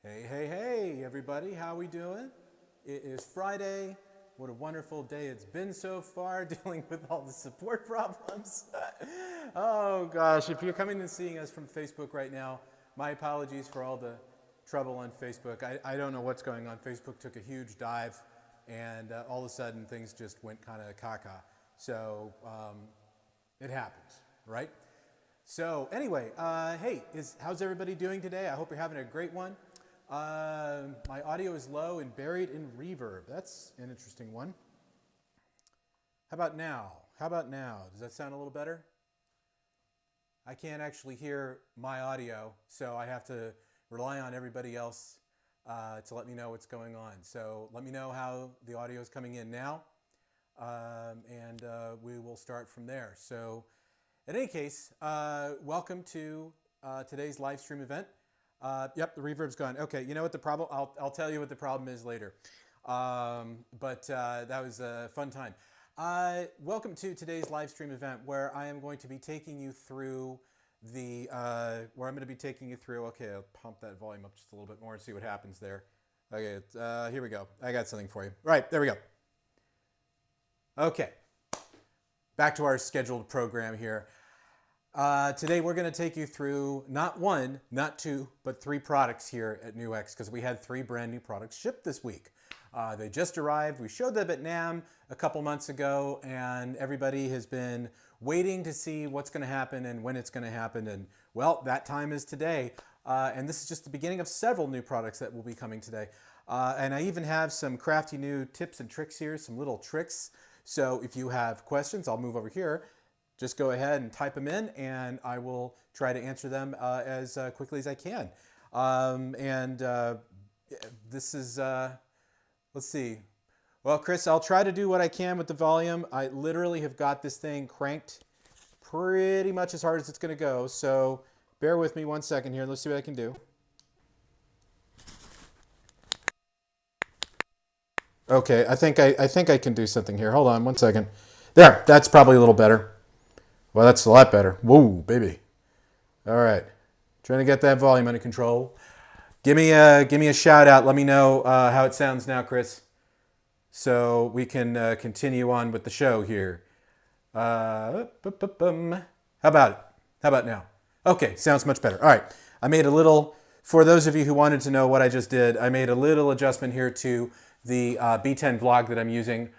Hey, everybody, how we doing? It is Friday. What a wonderful day it's been so far, dealing with all the support problems. Oh gosh, if you're coming and seeing us from Facebook right now, my apologies for all the trouble on Facebook. I don't know what's going on. Facebook took a huge dive, and all of a sudden things just went kind of caca. So it happens, right? So anyway, hey, how's everybody doing today? I hope you're having a great one. My audio is low and buried in reverb. That's an interesting one. How about now? Does that sound a little better? I can't actually hear my audio, so I have to rely on everybody else to let me know what's going on. So let me know how the audio is coming in now, and we will start from there. So in any case, welcome to today's live stream event. Yep, the reverb's gone. Okay, you know what the problem? I'll tell you what the problem is later. But that was a fun time. Welcome to today's live stream event, where I am going to be taking you through okay, I'll pump that volume up just a little bit more and see what happens there. Okay, here we go. I got something for you. Right, there we go. Okay, back to our scheduled program here. Today we're going to take you through not one, not two, but three products here at NUX, because we had three brand new products shipped this week. They just arrived. We showed them at NAMM a couple months ago, and everybody has been waiting to see what's going to happen and when it's going to happen. And well, that time is today. And this is just the beginning of several new products that will be coming today. And I even have some crafty new tips and tricks here, some little tricks. So if you have questions, I'll move over here. Just go ahead and type them in, and I will try to answer them as quickly as I can. This is, let's see. Well, Chris, I'll try to do what I can with the volume. I literally have got this thing cranked pretty much as hard as it's going to go. So bear with me one second here. Let's see what I can do. Okay, I think I can do something here. Hold on one second. There, that's probably a little better. Well, that's a lot better. Whoa, baby. All right. Trying to get that volume under control. Give me a shout out. Let me know how it sounds now, Chris, so we can continue on with the show here. How about it? How about now? Okay, sounds much better. All right. I made a little, for those of you who wanted to know what I just did, I made a little adjustment here to the B10 vlog that I'm using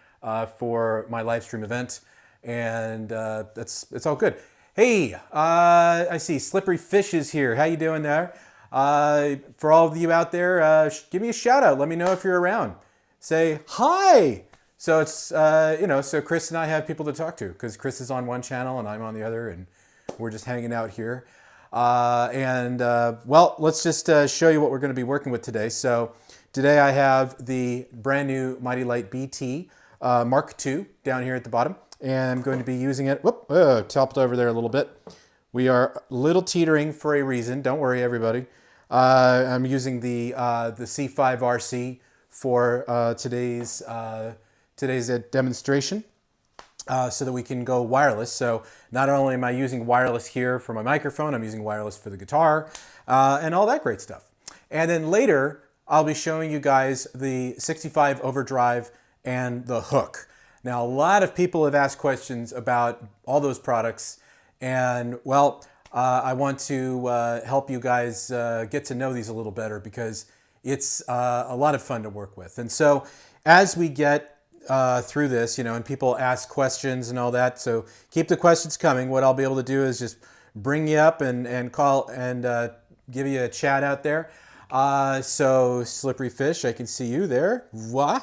for my live stream event. And it's all good. Hey, I see Slippery Fish is here. How you doing there? For all of you out there, give me a shout out. Let me know if you're around. Say hi. So it's so Chris and I have people to talk to, because Chris is on one channel and I'm on the other, and we're just hanging out here. Well, let's just show you what we're going to be working with today. So today I have the brand new Mighty Lite BT Mark II down here at the bottom. And I'm going to be using it. Whoop, topped over there a little bit. We are a little teetering for a reason. Don't worry, everybody. I'm using the C5 RC for today's demonstration, so that we can go wireless. So not only am I using wireless here for my microphone, I'm using wireless for the guitar, and all that great stuff. And then later, I'll be showing you guys the 65 overdrive and the hook. Now, a lot of people have asked questions about all those products, and well, I want to help you guys get to know these a little better, because it's a lot of fun to work with. And so as we get through this, and people ask questions and all that, so keep the questions coming. What I'll be able to do is just bring you up and call and give you a chat out there. So Slippery Fish, I can see you there. Wah.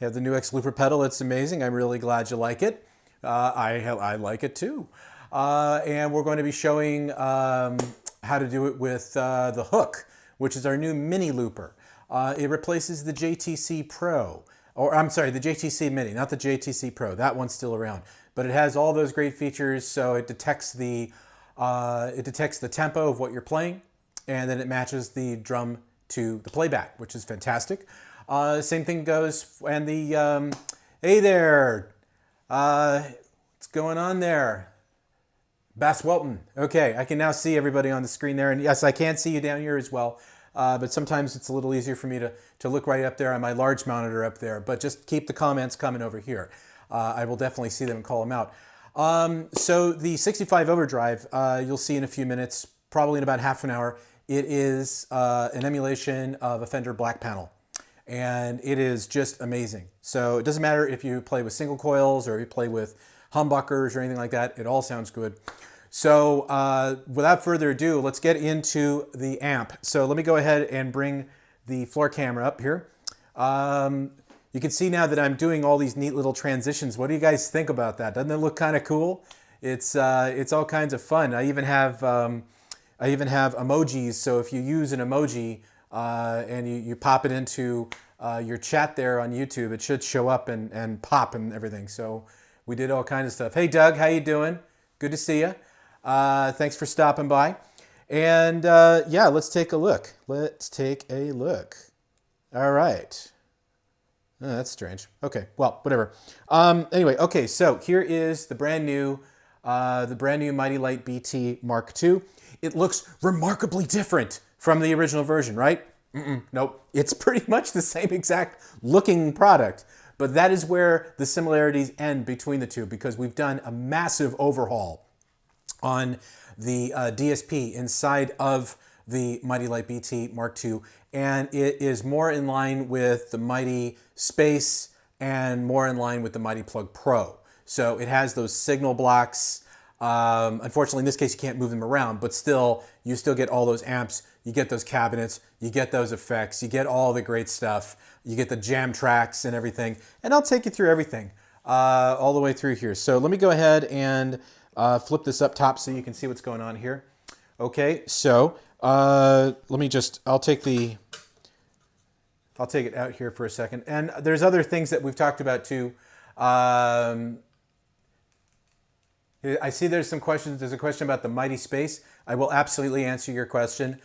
You have the NUX looper pedal. It's amazing. I'm really glad you like it. I like it too. And we're going to be showing how to do it with the hook, which is our new mini looper. It replaces the JTC Pro, or I'm sorry, the JTC Mini, not the JTC Pro. That one's still around, but it has all those great features. So it detects the tempo of what you're playing, and then it matches the drum to the playback, which is fantastic. Same thing goes, and the, hey there, what's going on there? Bass Welton. Okay, I can now see everybody on the screen there, and yes, I can see you down here as well. but sometimes it's a little easier for me to look right up there on my large monitor up there. But just keep the comments coming over here. I will definitely see them and call them out. So the 65 overdrive, you'll see in a few minutes, probably in about half an hour. It is an emulation of a Fender Black Panel, and it is just amazing. So it doesn't matter if you play with single coils or if you play with humbuckers or anything like that, it all sounds good. So without further ado, let's get into the amp. So let me go ahead and bring the floor camera up here. You can see now that I'm doing all these neat little transitions. What do you guys think about that? Doesn't it look kind of cool? It's all kinds of fun. I even have emojis. So if you use an emoji and you pop it into your chat there on YouTube, it should show up and pop and everything. So we did all kinds of stuff. Hey Doug, how you doing? Good to see you. Thanks for stopping by. And yeah, let's take a look. Let's take a look. All right. Oh, that's strange. Okay, well, whatever. Anyway, okay, so here is the brand new Mighty Lite BT Mark II. It looks remarkably different from the original version, right? Nope. It's pretty much the same exact looking product, but that is where the similarities end between the two, because we've done a massive overhaul on the DSP inside of the Mighty Lite BT Mark II, and it is more in line with the Mighty Space and more in line with the Mighty Plug Pro. So it has those signal blocks. Unfortunately, in this case, you can't move them around, but still, you still get all those amps, you get those cabinets, you get those effects, you get all the great stuff, you get the jam tracks and everything, and I'll take you through everything all the way through here. So let me go ahead and flip this up top so you can see what's going on here. Okay, so let me just, I'll take it out here for a second. And there's other things that we've talked about too. I see there's some questions. There's a question about the Mighty Space. I will absolutely answer your question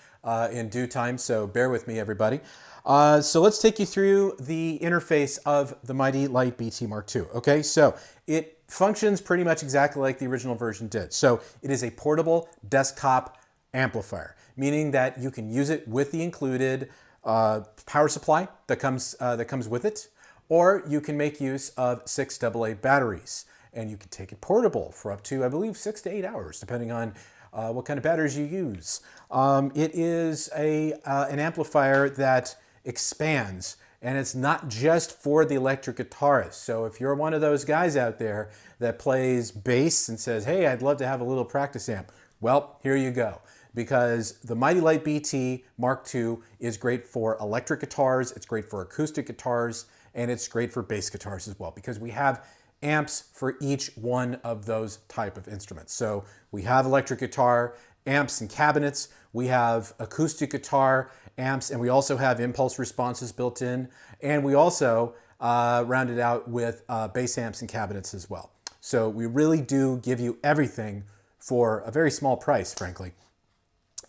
in due time, so bear with me, everybody. So let's take you through the interface of the Mighty Lite BT Mark II. Okay, so it functions pretty much exactly like the original version did. So it is a portable desktop amplifier, meaning that you can use it with the included power supply that comes with it, or you can make use of 6 AA batteries, and you can take it portable for up to, I believe, 6 to 8 hours, depending on what kind of batteries you use. It is an amplifier that expands, and it's not just for the electric guitarist. So if you're one of those guys out there that plays bass and says, hey, I'd love to have a little practice amp, well, here you go. Because the Mighty Lite BT Mark II is great for electric guitars, it's great for acoustic guitars, and it's great for bass guitars as well, because we have amps for each one of those type of instruments. So we have electric guitar amps and cabinets, we have acoustic guitar amps, and we also have impulse responses built in, and we also round it out with bass amps and cabinets as well. So we really do give you everything for a very small price, frankly.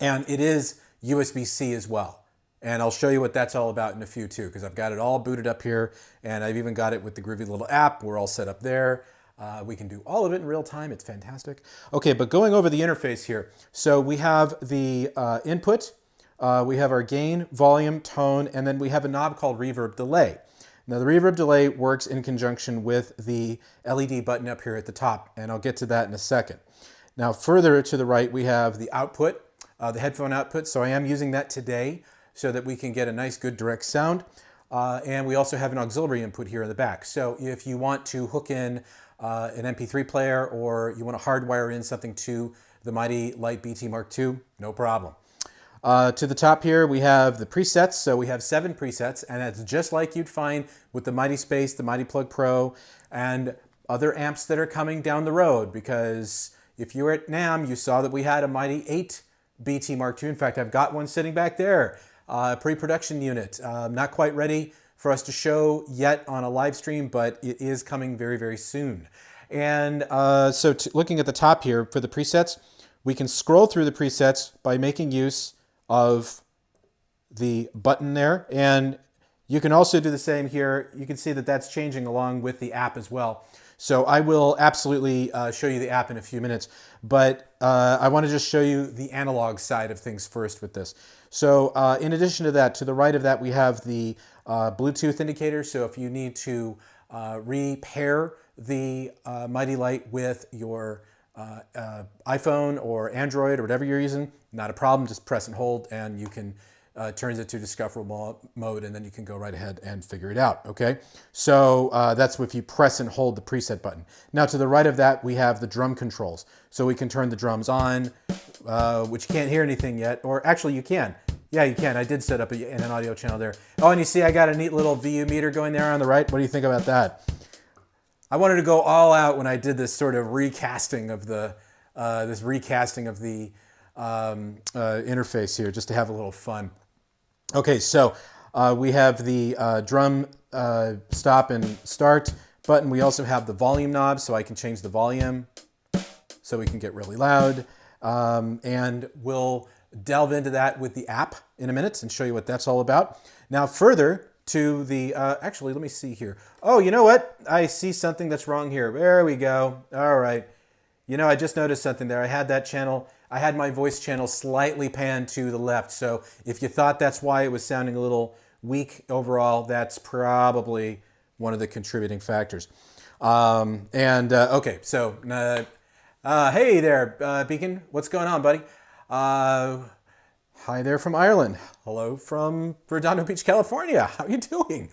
And it is USB-C as well. And I'll show you what that's all about in a few too, because I've got it all booted up here, and I've even got it with the groovy little app. We're all set up there. We can do all of it in real time. It's fantastic. Okay, but going over the interface here. So we have the input, we have our gain, volume, tone, and then we have a knob called Reverb Delay. Now the Reverb Delay works in conjunction with the LED button up here at the top, and I'll get to that in a second. Now further to the right, we have the output, the headphone output. So I am using that today so that we can get a nice, good direct sound. And we also have an auxiliary input here in the back. So if you want to hook in an MP3 player, or you want to hardwire in something to the Mighty Lite BT Mark II, no problem. To the top here, we have the presets. So we have 7 presets, and that's just like you'd find with the Mighty Space, the Mighty Plug Pro, and other amps that are coming down the road. Because if you were at NAMM, you saw that we had a Mighty 8 BT Mark II. In fact, I've got one sitting back there, pre-production unit. Not quite ready for us to show yet on a live stream, but it is coming very, very soon. And so looking at the top here for the presets, we can scroll through the presets by making use of the button there. And you can also do the same here. You can see that that's changing along with the app as well. So I will absolutely show you the app in a few minutes, but I want to just show you the analog side of things first with this. So in addition to that, to the right of that, we have the Bluetooth indicator. So if you need to repair the Mighty Lite with your iPhone or Android or whatever you're using, not a problem. Just press and hold, and you can turns it to discoverable mode, and then you can go right ahead and figure it out. Okay, so that's if you press and hold the preset button. Now to the right of that, we have the drum controls. So we can turn the drums on, which you can't hear anything yet, or actually you can. Yeah, you can. I did set up an audio channel there. Oh, and you see I got a neat little VU meter going there on the right. What do you think about that? I wanted to go all out when I did this sort of recasting of the interface here, just to have a little fun. Okay, so we have the drum stop and start button. We also have the volume knob, so I can change the volume so we can get really loud. And we'll delve into that with the app in a minute and show you what that's all about. Now further to the, actually, let me see here. Oh, you know what? I see something that's wrong here. There we go. All right. You know, I just noticed something there. I had that channel, I had my voice channel slightly panned to the left. So if you thought that's why it was sounding a little weak overall, that's probably one of the contributing factors. Okay, so hey there, Beacon. What's going on, buddy? Hi there from Ireland. Hello from Redondo Beach, California. How are you doing?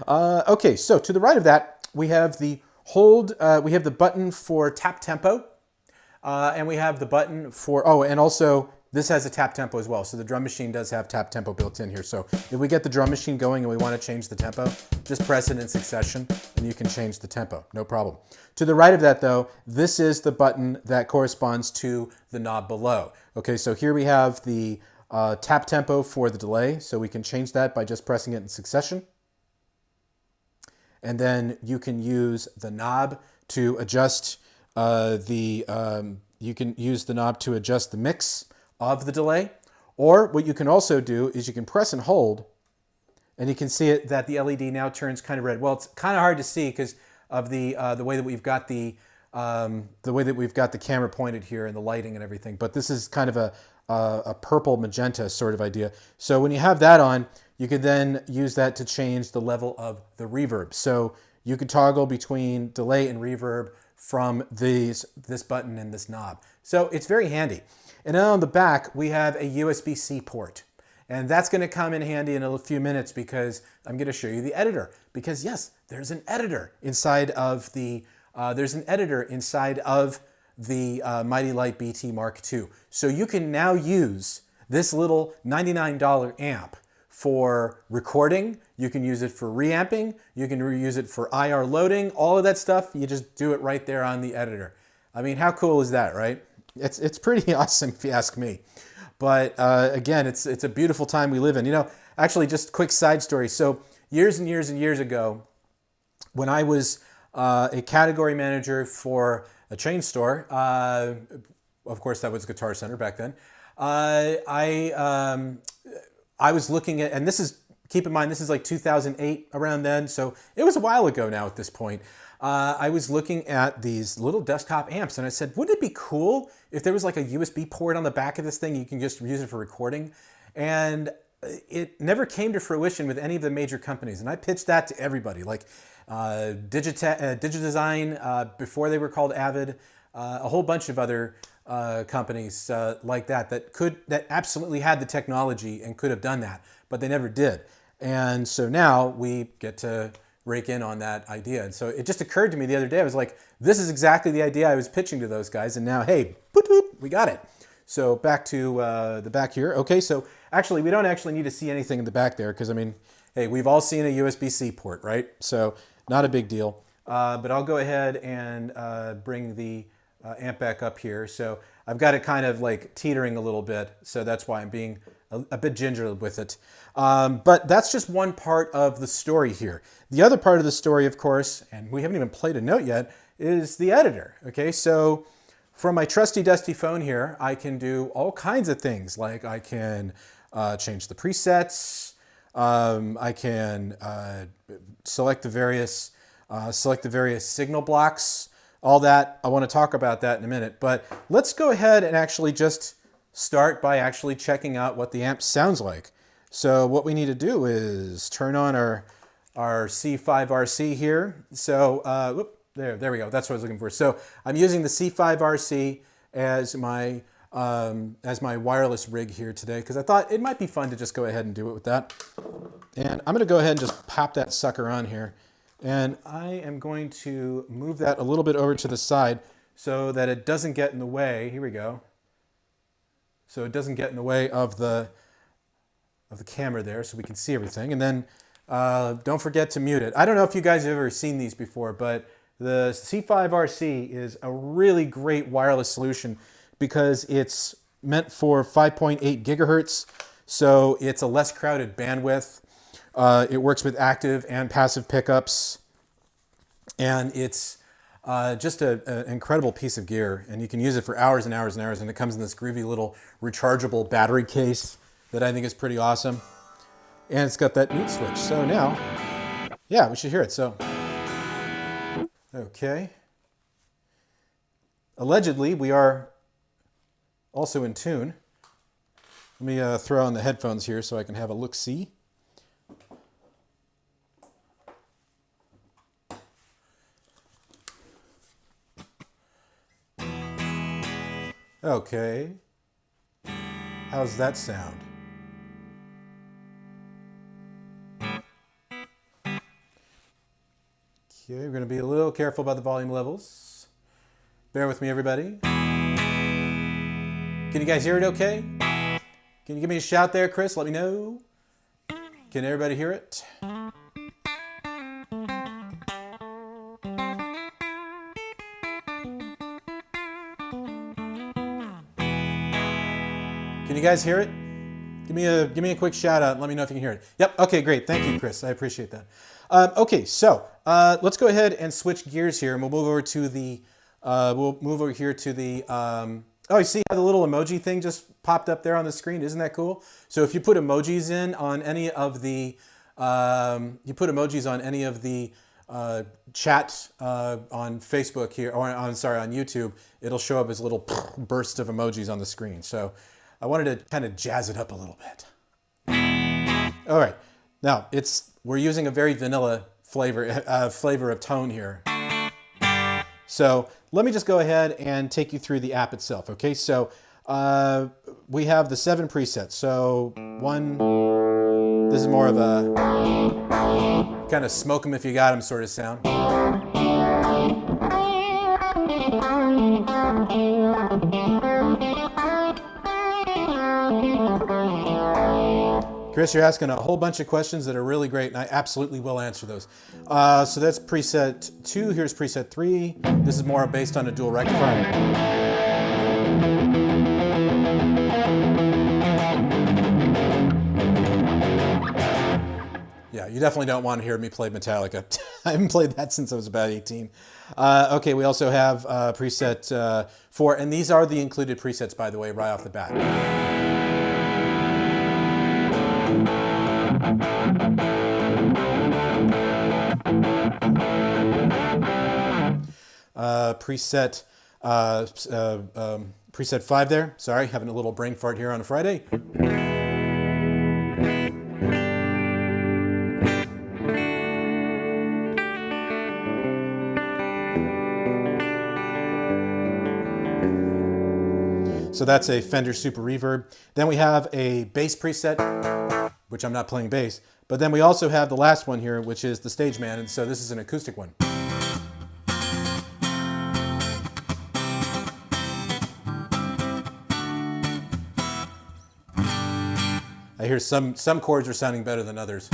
Okay, so to the right of that, we have the we have the button for tap tempo. And we have the button for, oh, and also this has a tap tempo as well. So the drum machine does have tap tempo built in here. So if we get the drum machine going and we want to change the tempo, just press it in succession and you can change the tempo, no problem. To the right of that though, this is the button that corresponds to the knob below. Okay, so here we have the tap tempo for the delay. So we can change that by just pressing it in succession. And then you can use the knob to adjust you can use the knob to adjust the mix of the delay, or what you can also do is you can press and hold, and you can see it that the LED now turns kind of red. Well, it's kind of hard to see because of the way that we've got the camera pointed here and the lighting and everything. But this is kind of a purple magenta sort of idea. So when you have that on, you can then use that to change the level of the reverb. So you could toggle between delay and reverb from this button and this knob. So it's very handy. And then on the back, we have a USB-C port. And that's going to come in handy in a few minutes because I'm going to show you the editor. Because yes, there's an editor inside of the Mighty Lite BT Mark II. So you can now use this little $99 amp for recording. You can use it for reamping. You can use it for IR loading. All of that stuff, you just do it right there on the editor. I mean, how cool is that, right? It's pretty awesome if you ask me. But again, it's a beautiful time we live in. You know, actually, just quick side story. So years and years and years ago, when I was a category manager for a chain store, of course that was Guitar Center back then, I was looking at, and this is, keep in mind, this is like 2008 around then, so it was a while ago now at this point. I was looking at these little desktop amps and I said, wouldn't it be cool if there was like a USB port on the back of this thing, you can just use it for recording? And it never came to fruition with any of the major companies. And I pitched that to everybody, like Digidesign, before they were called Avid, a whole bunch of other companies like that absolutely had the technology and could have done that, but they never did. And so now we get to rake in on that idea. And so it just occurred to me the other day, I was like, this is exactly the idea I was pitching to those guys, and now, hey, boop, boop, we got it. So back to the back here. Okay, so actually we don't actually need to see anything in the back there because, I mean, hey, we've all seen a USB-C port, right? So not a big deal. But I'll go ahead and bring the amp back up here. So I've got it kind of like teetering a little bit, so that's why I'm being a bit gingerly with it. But that's just one part of the story here. The other part of the story, of course, and we haven't even played a note yet, is the editor. Okay, so from my trusty dusty phone here, I can do all kinds of things. Like I can change the presets, I can select the various signal blocks, all that. I want to talk about that in a minute, but let's go ahead and actually just start by actually checking out what the amp sounds like. So what we need to do is turn on our C5RC here. So there we go. That's what I was looking for. So I'm using the C5RC as my wireless rig here today because I thought it might be fun to just go ahead and do it with that. And I'm going to go ahead and just pop that sucker on here. And I am going to move that a little bit over to the side so that it doesn't get in the way. Here we go. So it doesn't get in the way of the camera there so we can see everything. And then don't forget to mute it. I don't know if you guys have ever seen these before, but the C5RC is a really great wireless solution because it's meant for 5.8 gigahertz. So it's a less crowded bandwidth. It works with active and passive pickups. And it's just an incredible piece of gear. And you can use it for hours and hours and hours. And it comes in this groovy little rechargeable battery case that I think is pretty awesome. And it's got that mute switch. So now, yeah, we should hear it. So, okay. Allegedly, we are also in tune. Let me throw on the headphones here so I can have a look-see. Okay. How's that sound? Okay, we're going to be a little careful about the volume levels. Bear with me, everybody. Can you guys hear it okay? Can you give me a shout there, Chris? Let me know. Can everybody hear it? Can you guys hear it? Give me a quick shout out and let me know if you can hear it. Yep, okay, great. Thank you, Chris. I appreciate that. Okay, so let's go ahead and switch gears here and we'll move over to the oh, you see how the little emoji thing just popped up there on the screen? Isn't that cool? So if you put emojis in on any of the chat on Facebook here, or on YouTube, it'll show up as little bursts of emojis on the screen. So I wanted to kind of jazz it up a little bit. All right, now we're using a very vanilla flavor of tone here. So let me just go ahead and take you through the app itself. Okay, so we have the 7 presets. So this is more of a kind of smoke 'em if you got 'em sort of sound. Chris, you're asking a whole bunch of questions that are really great, and I absolutely will answer those. So that's preset 2. Here's preset 3. This is more based on a dual rectifier. Yeah, you definitely don't want to hear me play Metallica. I haven't played that since I was about 18. Okay, we also have preset 4, and these are the included presets, by the way, right off the bat. Preset 5 there. Sorry, having a little brain fart here on a Friday. So that's a Fender Super Reverb. Then we have a bass preset, which I'm not playing bass. But then we also have the last one here, which is the Stage Man. And so this is an acoustic one. I hear some chords are sounding better than others.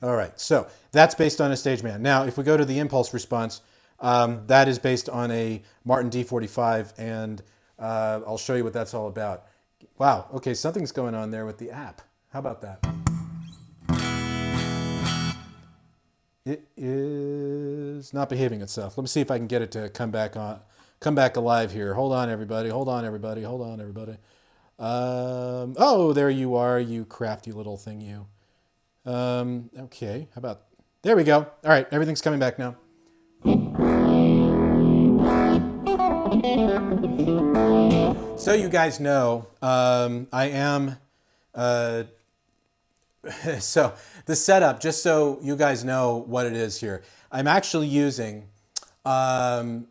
All right, so that's based on a Stage Man. Now, if we go to the impulse response, that is based on a Martin D45, and I'll show you what that's all about. Wow, okay, something's going on there with the app. How about that? It is not behaving itself. Let me see if I can get it to come back alive here. Hold on, everybody. Hold on, everybody. Hold on, everybody. Oh, there you are, you crafty little thing, you. Okay, how about... There we go. All right, everything's coming back now. So you guys know, I am, so the setup, just so you guys know what it is here, I'm actually using 3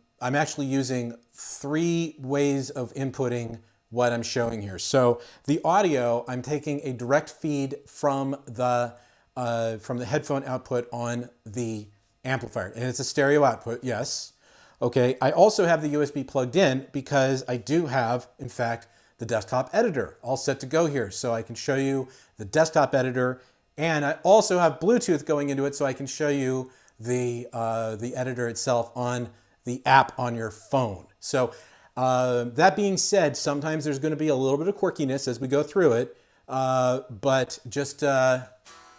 ways of inputting what I'm showing here. So the audio, I'm taking a direct feed from the headphone output on the amplifier, and it's a stereo output, yes. Okay, I also have the USB plugged in because I do have, in fact, the desktop editor all set to go here. So I can show you the desktop editor, and I also have Bluetooth going into it so I can show you the editor itself on the app on your phone. So that being said, sometimes there's going to be a little bit of quirkiness as we go through it, but just to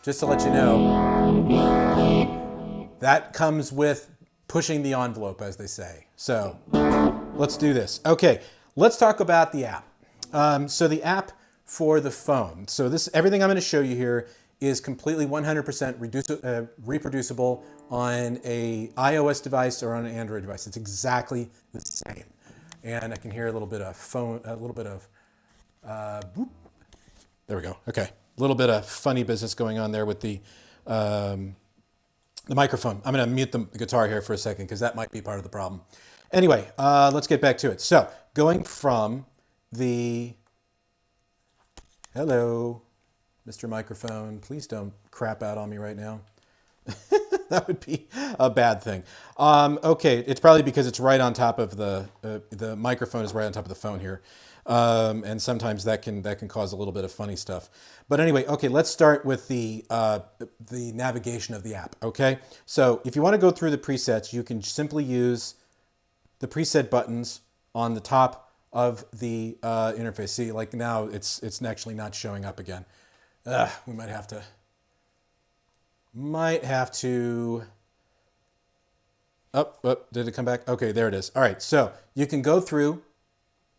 let you know, that comes with pushing the envelope, as they say. So let's do this. Okay, let's talk about the app. So the app for the phone. So everything I'm going to show you here is completely 100% reproducible on a iOS device or on an Android device. It's exactly the same. And I can hear a little bit of boop. There we go. Okay, a little bit of funny business going on there with the microphone. I'm going to mute the guitar here for a second because that might be part of the problem. Anyway, let's get back to it. So going from the, hello, Mr. Microphone, please don't crap out on me right now. That would be a bad thing. Okay, it's probably because it's right on top of the microphone is right on top of the phone here. And sometimes that can cause a little bit of funny stuff. But anyway, okay, let's start with the navigation of the app, okay? So if you want to go through the presets, you can simply use the preset buttons on the top of the interface. See, like now it's actually not showing up again. We might have to, oh, did it come back? Okay, there it is. All right, so you can go through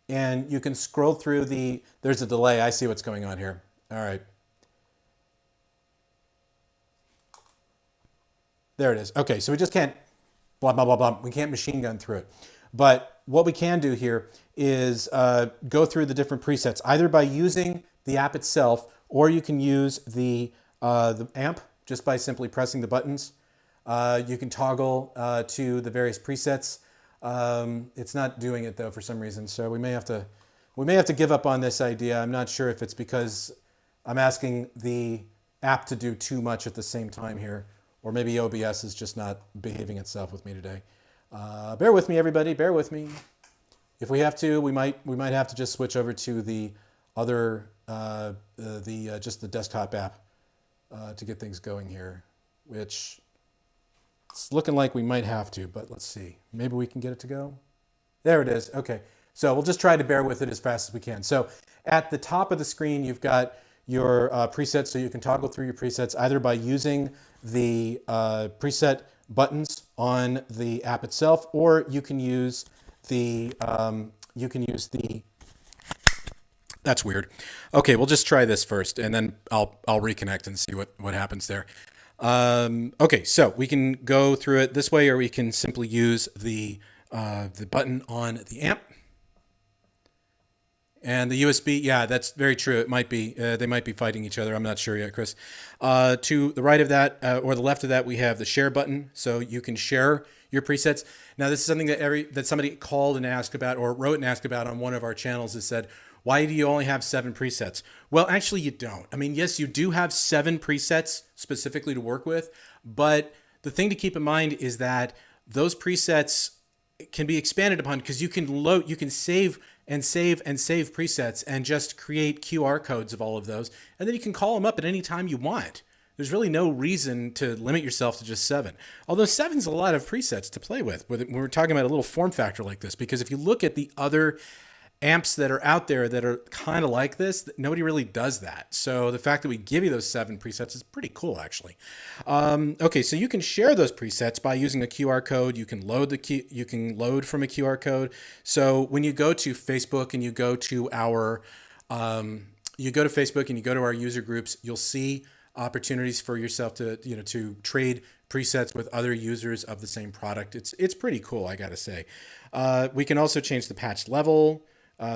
and you can scroll through there's a delay. I see what's going on here. All right. There it is. Okay, so we just can't blah, blah, blah, blah. We can't machine gun through it. But what we can do here is go through the different presets, either by using the app itself, or you can use the amp just by simply pressing the buttons. You can toggle to the various presets. It's not doing it though for some reason, so we may have to give up on this idea. I'm not sure if it's because I'm asking the app to do too much at the same time here, or maybe OBS is just not behaving itself with me today. Bear with me, everybody. Bear with me. If we have to, we might have to just switch over to the other just the desktop app to get things going here, which it's looking like we might have to, but let's see. Maybe we can get it to go. There it is. Okay. So we'll just try to bear with it as fast as we can. So at the top of the screen, you've got your presets, so you can toggle through your presets either by using the preset buttons on the app itself, or you can use the that's weird. Okay, we'll just try this first, and then I'll reconnect and see what happens there. Okay, so we can go through it this way, or we can simply use the button on the amp. And the USB, yeah, that's very true. It might be, they might be fighting each other. I'm not sure yet, Chris. To the right of that, or the left of that, we have the share button. So you can share your presets. Now, this is something that somebody called and asked about, or wrote and asked about on one of our channels, that said, why do you only have 7 presets? Well, actually, you don't. I mean, yes, you do have 7 presets specifically to work with, but the thing to keep in mind is that those presets can be expanded upon, because you can save and save and save presets and just create QR codes of all of those, and then you can call them up at any time you want. There's really no reason to limit yourself to just 7. Although 7's a lot of presets to play with when we're talking about a little form factor like this, because if you look at the other amps that are out there that are kind of like this, nobody really does that. So the fact that we give you those 7 presets is pretty cool, actually. Okay, so you can share those presets by using a QR code. You can load from a QR code. So when you go to Facebook and you go to our Facebook and you go to our user groups, you'll see opportunities for yourself to to trade presets with other users of the same product. It's pretty cool, I gotta say. We can also change the patch level,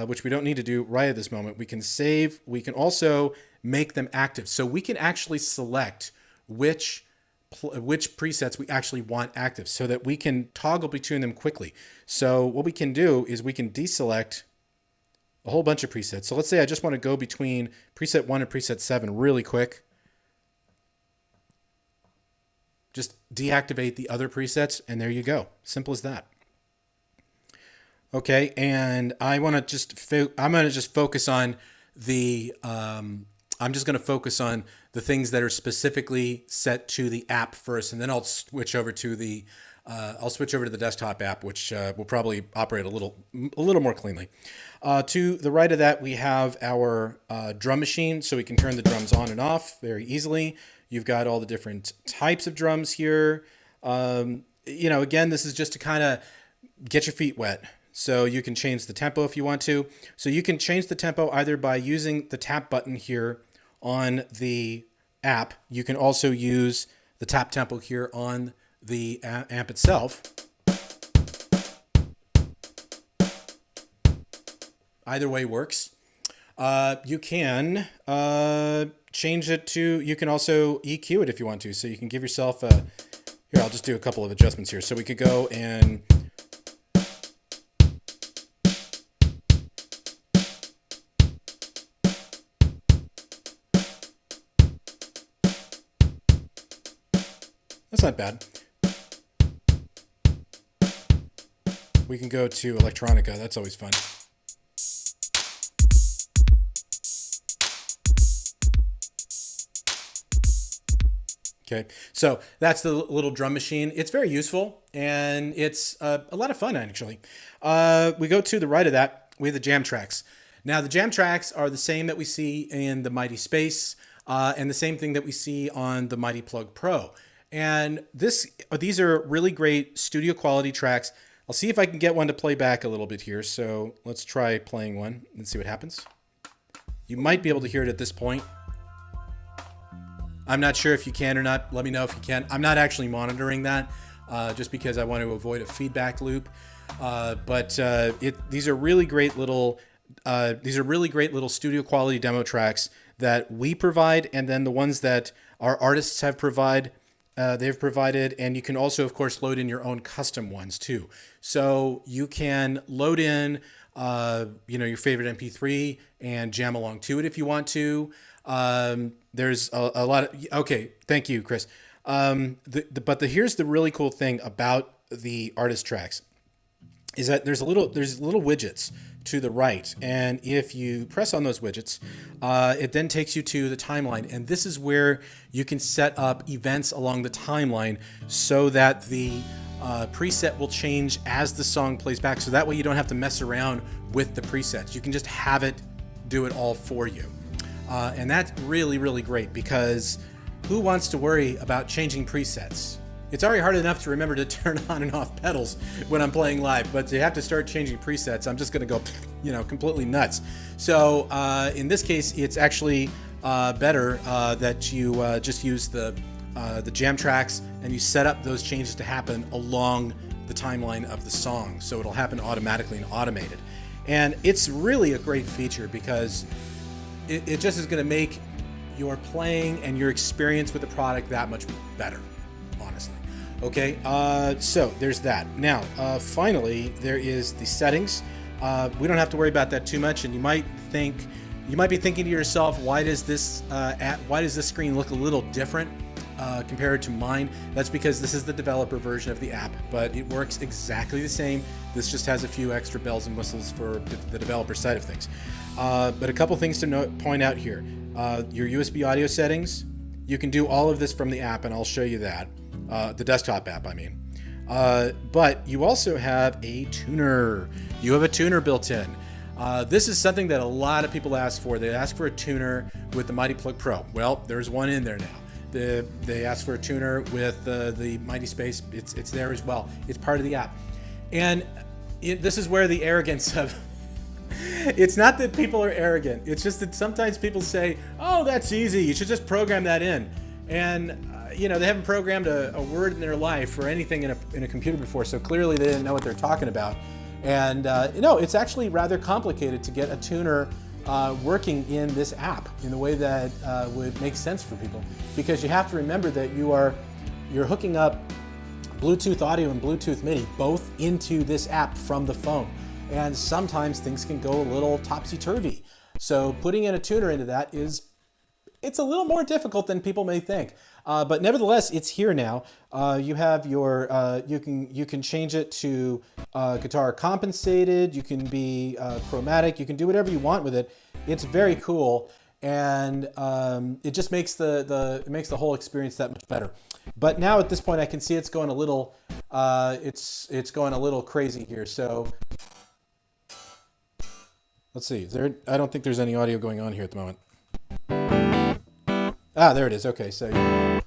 which we don't need to do right at this moment. We can save. We can also make them active. So we can actually select which presets we actually want active so that we can toggle between them quickly. So what we can do is we can deselect a whole bunch of presets. So let's say I just want to go between preset 1 and preset 7 really quick. Just deactivate the other presets, and there you go. Simple as that. Okay, and I'm going to just focus on the I'm just going to focus on the things that are specifically set to the app first, and then I'll switch over to the desktop app, which will probably operate a little more cleanly. To the right of that, we have our drum machine, so we can turn the drums on and off very easily. You've got all the different types of drums here. You know, again, this is just to kind of get your feet wet. So you can change the tempo if you want to. So you can change the tempo either by using the tap button here on the app. You can also use the tap tempo here on the amp itself. Either way works. You can change it to, you can also EQ it if you want to. So you can give yourself a, here, I'll just do a couple of adjustments here. So we could go and that's not bad. We can go to electronica. That's always fun. Okay, so that's the little drum machine. It's very useful, and it's a lot of fun, actually. We go to the right of that. We have the jam tracks. Now, the jam tracks are the same that we see in the Mighty Space, and the same thing that we see on the Mighty Plug Pro. And these are really great studio quality tracks. I'll see if I can get one to play back a little bit here. So let's try playing one and see what happens. You might be able to hear it at this point. I'm not sure if you can or not. Let me know if you can. I'm not actually monitoring that just because I want to avoid a feedback loop. These are really great little studio quality demo tracks that we provide, and then the ones that our artists have they've provided, and you can also, of course, load in your own custom ones too. So you can load in, your favorite MP3 and jam along to it if you want to. There's a lot of, okay, thank you, Chris. Here's the really cool thing about the artist tracks is that there's little widgets to the right, and if you press on those widgets, it then takes you to the timeline, and this is where you can set up events along the timeline so that the preset will change as the song plays back, so that way you don't have to mess around with the presets. You can just have it do it all for you. And that's really, really great, because who wants to worry about changing presets? It's already hard enough to remember to turn on and off pedals when I'm playing live, but to have to start changing presets, I'm just going to go, completely nuts. So in this case, it's actually better that you just use the jam tracks and you set up those changes to happen along the timeline of the song, so it'll happen automatically and automated. And it's really a great feature because it just is going to make your playing and your experience with the product that much better, honestly. Okay, so there's that. Now, finally, there is the settings. We don't have to worry about that too much, and you might be thinking to yourself, why does this screen look a little different compared to mine? That's because this is the developer version of the app, but it works exactly the same. This just has a few extra bells and whistles for the developer side of things. But a couple things to point out here. Your USB audio settings, you can do all of this from the app, and I'll show you that. The desktop app, I mean. But you also have a tuner. You have a tuner built in. This is something that a lot of people ask for. They ask for a tuner with the Mighty Plug Pro. Well, there's one in there now. They ask for a tuner with the Mighty Space. It's there as well. It's part of the app. And this is where the arrogance of... It's not that people are arrogant. It's just that sometimes people say, oh, that's easy. You should just program that in. And you know, they haven't programmed a word in their life or anything in a computer before, so clearly they didn't know what they're talking about. And you know, it's actually rather complicated to get a tuner working in this app in the way that would make sense for people, because you have to remember that you're hooking up Bluetooth audio and Bluetooth MIDI both into this app from the phone, and sometimes things can go a little topsy-turvy. So putting in a tuner into that it's a little more difficult than people may think, but nevertheless, it's here now. You have your you can change it to guitar compensated. You can be chromatic. You can do whatever you want with it. It's very cool, and it just makes the whole experience that much better. But now at this point, I can see it's going a little it's going a little crazy here. So let's see. I don't think there's any audio going on here at the moment. Ah, there it is. Okay, so,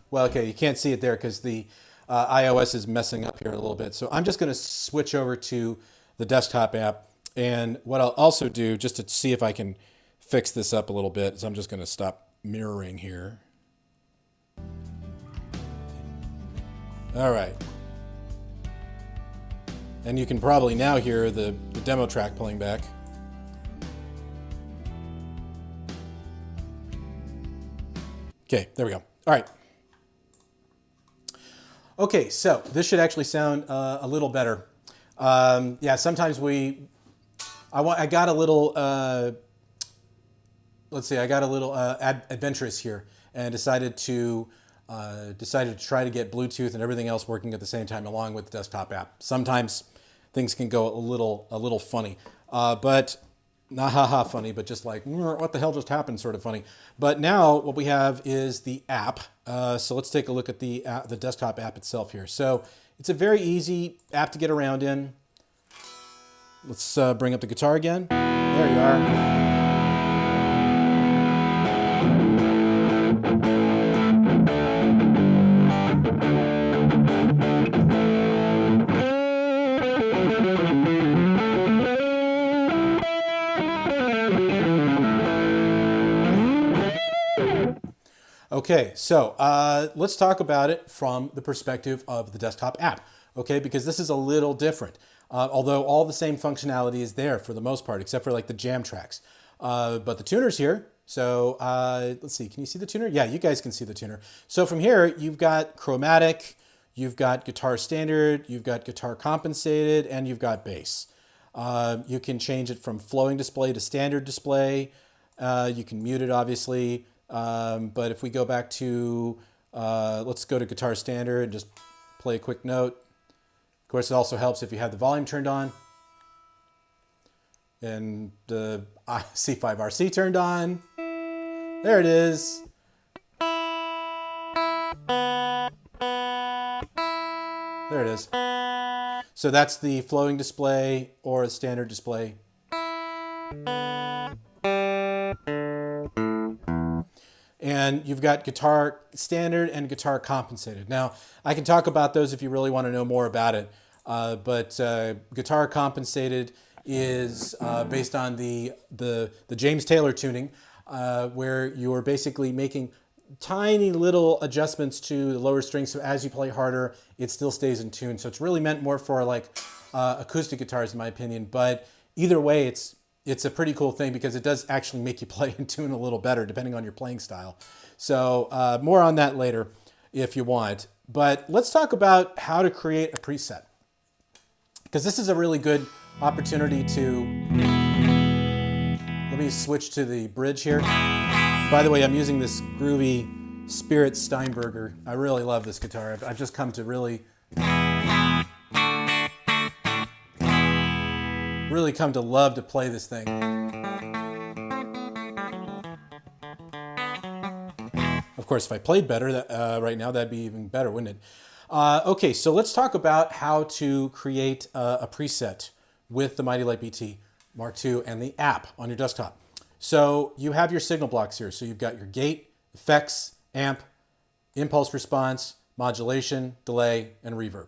well, okay, you can't see it there because the iOS is messing up here a little bit. So I'm just going to switch over to the desktop app. And what I'll also do, just to see if I can fix this up a little bit, is I'm just going to stop mirroring here. All right. And you can probably now hear the demo track playing back. Okay, there we go. All right. Okay, so this should actually sound a little better. Yeah, sometimes I got a little, let's see, I got a little adventurous here and decided to try to get Bluetooth and everything else working at the same time along with the desktop app. Sometimes things can go a little funny, but not haha funny, but just like, what the hell just happened sort of funny. But now what we have is the app. So let's take a look at the desktop app itself here. So it's a very easy app to get around in. Let's bring up the guitar again. There you are. Okay, so let's talk about it from the perspective of the desktop app, okay, because this is a little different, although all the same functionality is there for the most part, except for like the jam tracks. But the tuner's here, so let's see, can you see the tuner? Yeah, you guys can see the tuner. So from here, you've got chromatic, you've got guitar standard, you've got guitar compensated, and you've got bass. You can change it from flowing display to standard display. You can mute it, obviously. But if we go back to, let's go to guitar standard and just play a quick note. Of course, it also helps if you have the volume turned on and the C5RC turned on. There it is. There it is. So that's the flowing display or a standard display. And you've got guitar standard and guitar compensated. Now, I can talk about those if you really want to know more about it, but guitar compensated is based on the James Taylor tuning, where you're basically making tiny little adjustments to the lower strings, so as you play harder, it still stays in tune. So it's really meant more for like acoustic guitars, in my opinion, but either way, it's a pretty cool thing because it does actually make you play in tune a little better depending on your playing style. So more on that later if you want. But let's talk about how to create a preset, because this is a really good opportunity to, let me switch to the bridge here. By the way, I'm using this groovy Spirit Steinberger. I really love this guitar. I've just come to really come to love to play this thing. Of course, if I played better right now, that'd be even better, wouldn't it? Okay, so let's talk about how to create a preset with the Mighty Lite BT Mark II and the app on your desktop. So you have your signal blocks here. So you've got your gate, effects, amp, impulse response, modulation, delay, and reverb.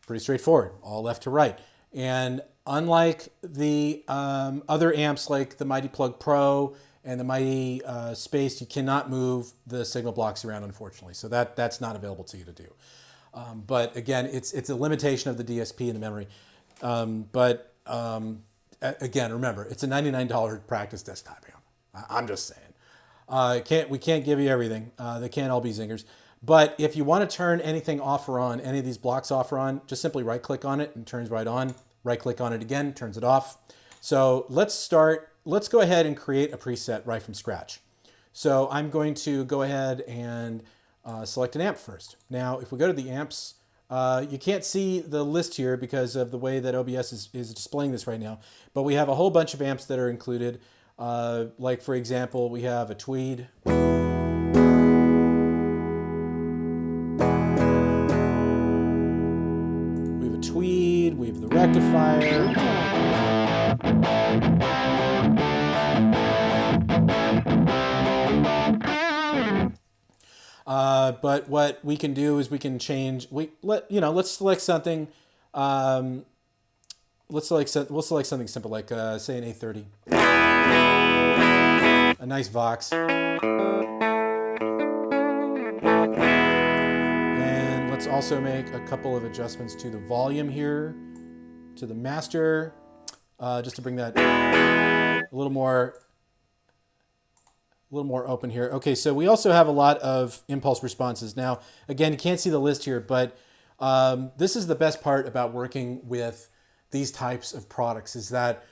Pretty straightforward, all left to right. And unlike the other amps like the Mighty Plug Pro and the Mighty Space, you cannot move the signal blocks around, unfortunately. So that's not available to you to do. But again, it's a limitation of the DSP and the memory. Again, remember, it's a $99 practice desktop amp. I'm just saying. We can't give you everything. They can't all be zingers. But if you want to turn anything off or on, any of these blocks off or on, just simply right-click on it and it turns right on. Right-click on it again, turns it off. So let's go ahead and create a preset right from scratch. So I'm going to go ahead and select an amp first. Now, if we go to the amps, you can't see the list here because of the way that OBS is displaying this right now, but we have a whole bunch of amps that are included. Like for example, we have a Tweed. We have a Tweed, we have the rectifier. But what we can do is we can change. Let's select something. We'll select something simple like say an A30, a nice Vox, and let's also make a couple of adjustments to the volume here, to the master, just to bring that a little more open here. Okay, so we also have a lot of impulse responses. Now, again, you can't see the list here, but this is the best part about working with these types of products, is that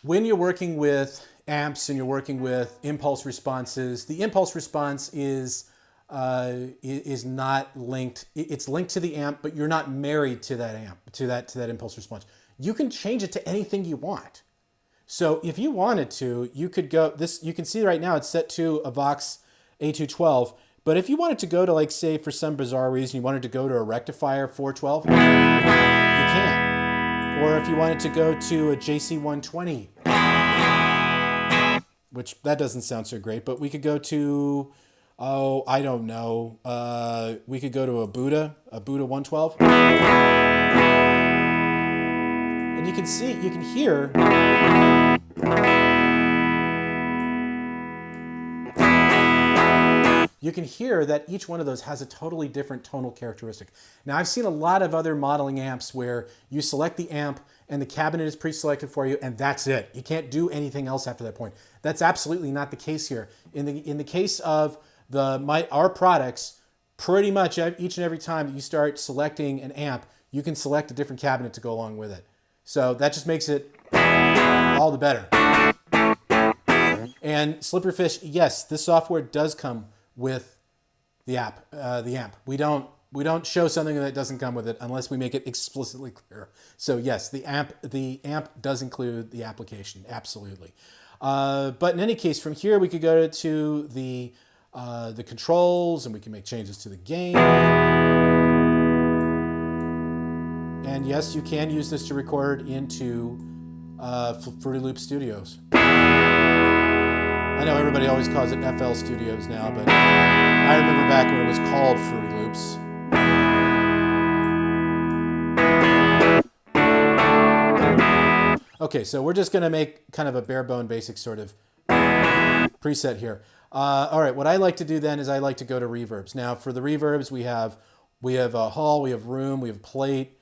when you're working with amps and you're working with impulse responses, the impulse response is not linked. It's linked to the amp, but you're not married to that amp, to that impulse response. You can change it to anything you want. So if you wanted to, you could go, you can see right now it's set to a Vox A212, but if you wanted to go to, like, say, for some bizarre reason, you wanted to go to a rectifier 412, you can. Or if you wanted to go to a JC120, which that doesn't sound so great, but we could go to, oh, I don't know, we could go to a Buddha 112. And you can see, you can hear, that each one of those has a totally different tonal characteristic. Now, I've seen a lot of other modeling amps where you select the amp and the cabinet is pre-selected for you, and that's it. You can't do anything else after that point. That's absolutely not the case here. In the case of our products, pretty much each and every time that you start selecting an amp, you can select a different cabinet to go along with it. So that just makes it all the better. And Slipperfish, yes, this software does come with the amp. We don't show something that doesn't come with it unless we make it explicitly clear. So yes, the amp does include the application, absolutely. But in any case, from here we could go to the controls, and we can make changes to the gain. And yes, you can use this to record into Fruity Loop Studios. I know everybody always calls it FL Studios now, but I remember back when it was called Fruity Loops. Okay, so we're just going to make kind of a bare bone basic sort of preset here. All right, what I like to do then is I like to go to reverbs. Now, for the reverbs, we have a hall, we have room, we have plate.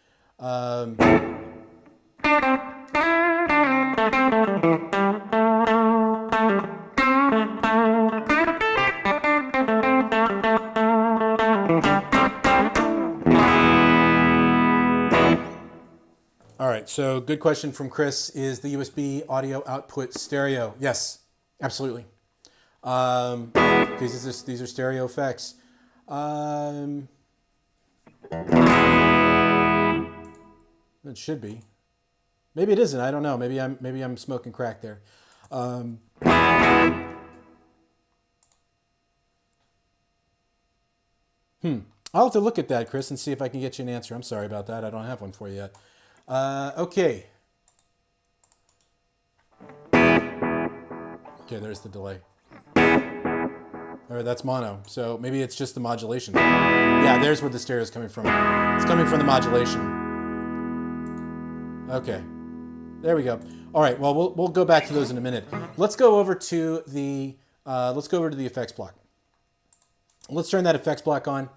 All right, so good question from Chris. Is the USB audio output stereo? Yes, absolutely. Because these are stereo effects. It should be. Maybe it isn't. I don't know. Maybe I'm smoking crack there. I'll have to look at that, Chris, and see if I can get you an answer. I'm sorry about that. I don't have one for you yet. Okay. Okay, there's the delay. All right, that's mono. So maybe it's just the modulation. Yeah, there's where the stereo is coming from. It's coming from the modulation. Okay. There we go. All right. Well, we'll go back to those in a minute. Let's go over to the effects block. Let's turn that effects block on,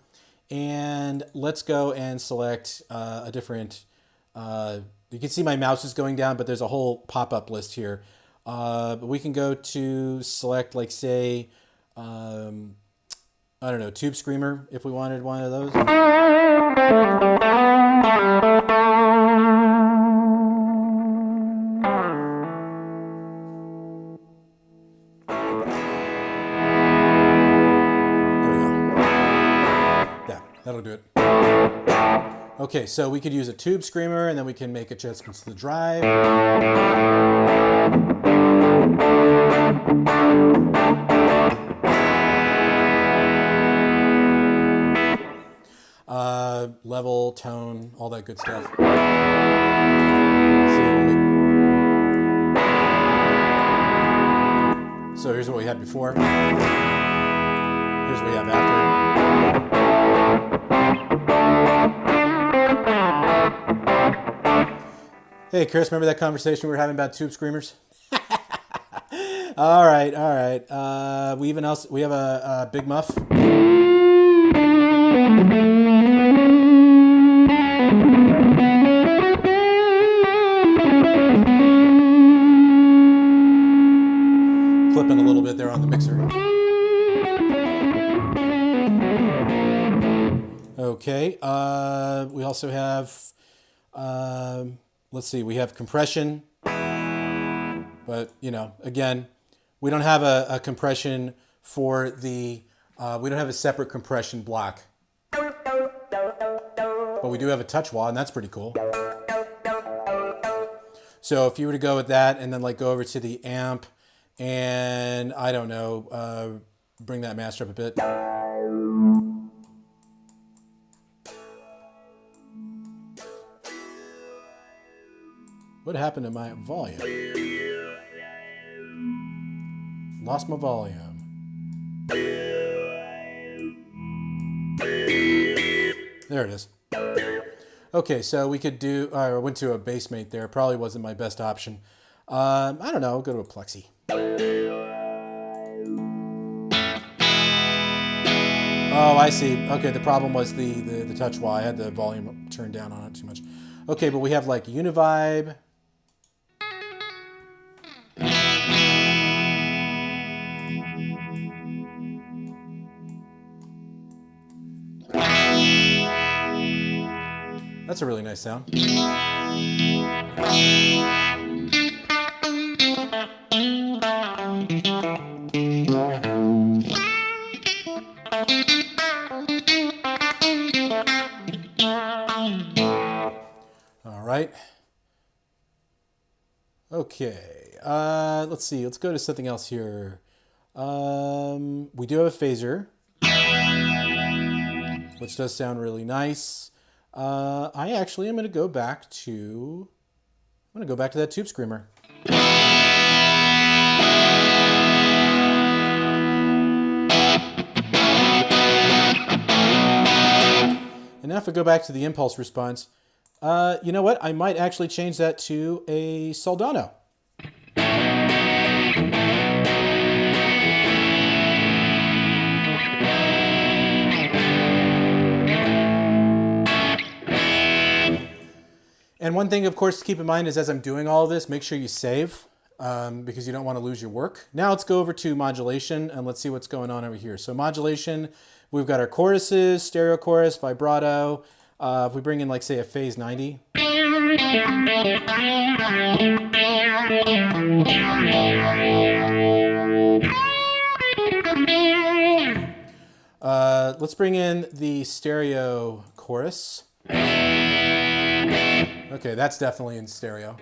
and let's go and select a different. You can see my mouse is going down, but there's a whole pop-up list here. But we can go to select, like, say, I don't know, Tube Screamer, if we wanted one of those. That'll do it. Okay, so we could use a Tube Screamer, and then we can make adjustments to the drive. Level, tone, all that good stuff. So here's what we had before. Here's what we have after. Hey, Chris, remember that conversation we were having about Tube Screamers? All right, all right. We have a Big Muff. Clipping a little bit there on the mixer. Okay. We also have. Let's see, we have compression, but, you know, again, we don't have a compression for the, we don't have a separate compression block. But we do have a touch wah, and that's pretty cool. So if you were to go with that and then like go over to the amp and, I don't know, bring that master up a bit. What happened to my volume? Lost my volume. There it is. Okay, so we could do, I went to a bassmate there. Probably wasn't my best option. I don't know, I'll go to a plexi. Oh, I see. Okay, the problem was the touch wah. I had the volume turned down on it too much. Okay, but we have like Univibe. That's a really nice sound. All right. Okay. Let's see. Let's go to something else here. We do have a phaser, which does sound really nice. I actually am going to go back to that Tube Screamer. And now if I go back to the impulse response, you know what? I might actually change that to a Soldano. And one thing, of course, to keep in mind is as I'm doing all of this, make sure you save because you don't want to lose your work. Now let's go over to modulation and let's see what's going on over here. So modulation, we've got our choruses, stereo chorus, vibrato. If we bring in, like, say, a phase 90. Let's bring in the stereo chorus. Okay, that's definitely in stereo.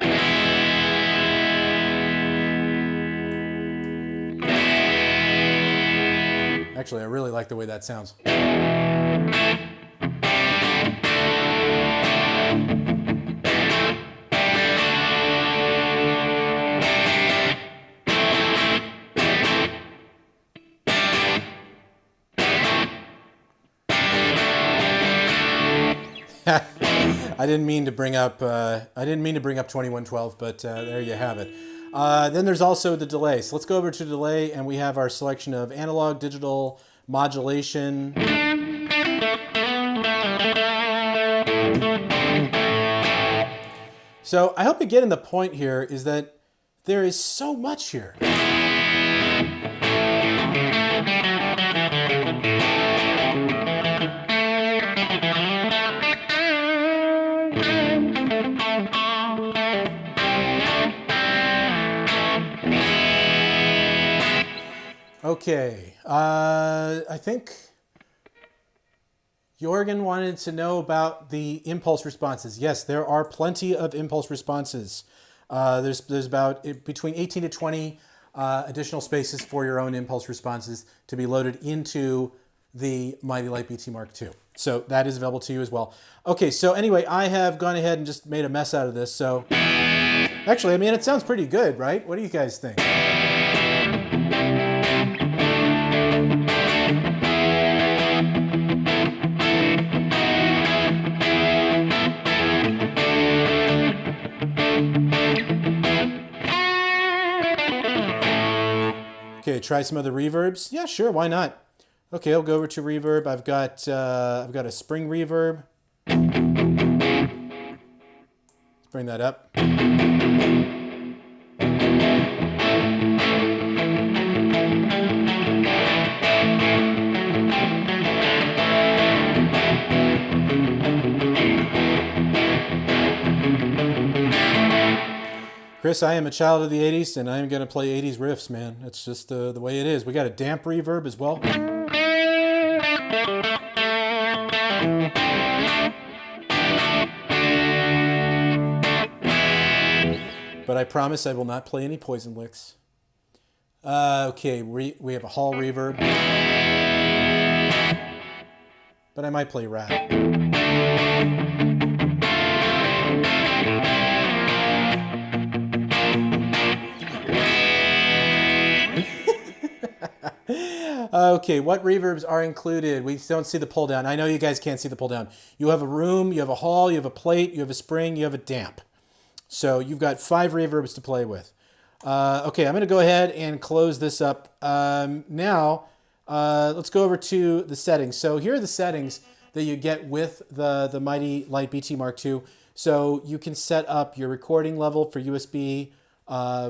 Actually, I really like the way that sounds. I didn't mean to bring up 2112, but there you have it. Then there's also the delay. So let's go over to delay, and we have our selection of analog, digital, modulation. So I hope you're getting the point here is that there is so much here. Okay, I think Jorgen wanted to know about the impulse responses. Yes, there are plenty of impulse responses. There's about between 18 to 20 additional spaces for your own impulse responses to be loaded into the Mighty Lite BT Mark II. So that is available to you as well. Okay, so anyway, I have gone ahead and just made a mess out of this. So actually, I mean, it sounds pretty good, right? What do you guys think? Okay, try some other reverbs. Yeah, sure, why not? Okay, I'll go over to reverb. I've got a spring reverb. Let's bring that up. Chris, I am a child of the 80s, and I am going to play 80s riffs, man. That's just the way it is. We got a damp reverb as well. But I promise I will not play any poison licks. Okay, we have a hall reverb. But I might play rap. Okay, what reverbs are included? We don't see the pull down. I know you guys can't see the pull down. You have a room, you have a hall, you have a plate, you have a spring, you have a damp. So you've got 5 reverbs to play with. Okay, I'm going to go ahead and close this up. Now, let's go over to the settings. So here are the settings that you get with the Mighty Lite BT Mark II. So you can set up your recording level for USB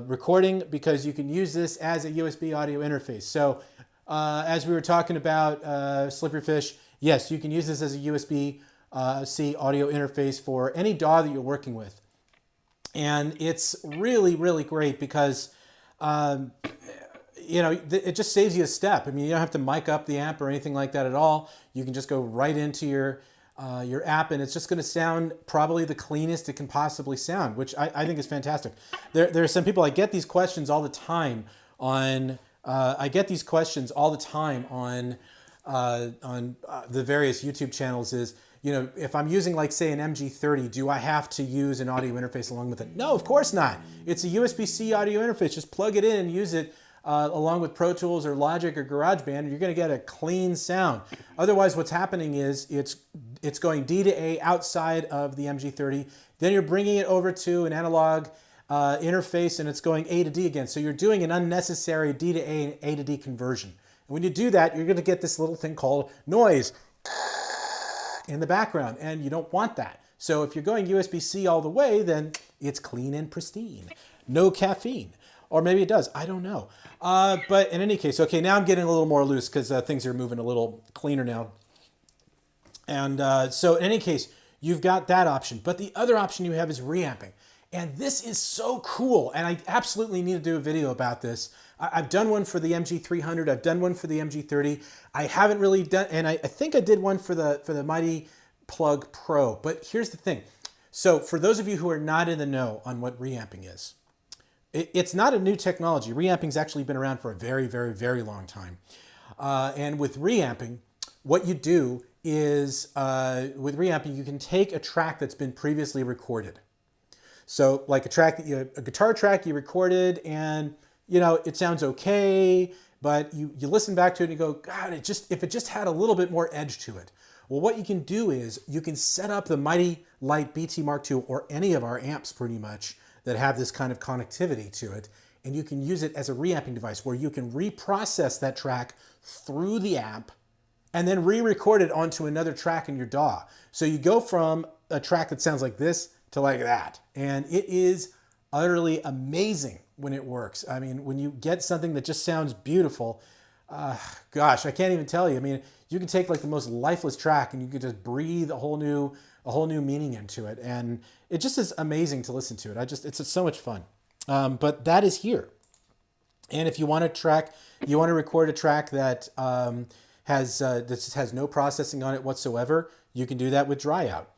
recording, because you can use this as a USB audio interface. So as we were talking about Slippery Fish, yes, you can use this as a USB-C audio interface for any DAW that you're working with. And it's really, really great because, you know, it just saves you a step. I mean, you don't have to mic up the amp or anything like that at all. You can just go right into your app, and it's just going to sound probably the cleanest it can possibly sound, which I think is fantastic. There are some people, I get these questions all the time on, the various YouTube channels is, you know, if I'm using, like, say, an MG30, do I have to use an audio interface along with it? No, of course not. It's a USB-C audio interface. Just plug it in and use it along with Pro Tools or Logic or GarageBand, and you're going to get a clean sound. Otherwise, what's happening is it's going D to A outside of the MG30. Then you're bringing it over to an analog interface, and it's going A to D again. So you're doing an unnecessary D to A and A to D conversion. And when you do that, you're going to get this little thing called noise in the background, and you don't want that. So if you're going USB-C all the way, then it's clean and pristine. No caffeine. Or maybe it does, I don't know. But in any case, okay, now I'm getting a little more loose because things are moving a little cleaner now. And so in any case, you've got that option. But the other option you have is reamping. And this is so cool, and I absolutely need to do a video about this. I've done one for the MG300, I've done one for the MG30. I haven't really done, and I think I did one for the Mighty Plug Pro. But here's the thing. So for those of you who are not in the know on what reamping is, it's not a new technology. Reamping's actually been around for a very, very, very long time. And with reamping, what you do is, with reamping, you can take a track that's been previously recorded. So like a guitar track you recorded, and you know, it sounds okay, but you listen back to it and you go, God, if it just had a little bit more edge to it. Well, what you can do is you can set up the Mighty Lite BT Mark II or any of our amps pretty much that have this kind of connectivity to it, and you can use it as a reamping device where you can reprocess that track through the amp and then re-record it onto another track in your DAW. So you go from a track that sounds like this to like that. And it is utterly amazing when it works. I mean, when you get something that just sounds beautiful, gosh, I can't even tell you. I mean, you can take like the most lifeless track and you can just breathe a whole new meaning into it. And it just is amazing to listen to it. It's so much fun. But that is here. And if you want to record a track that has no processing on it whatsoever, you can do that with dry out.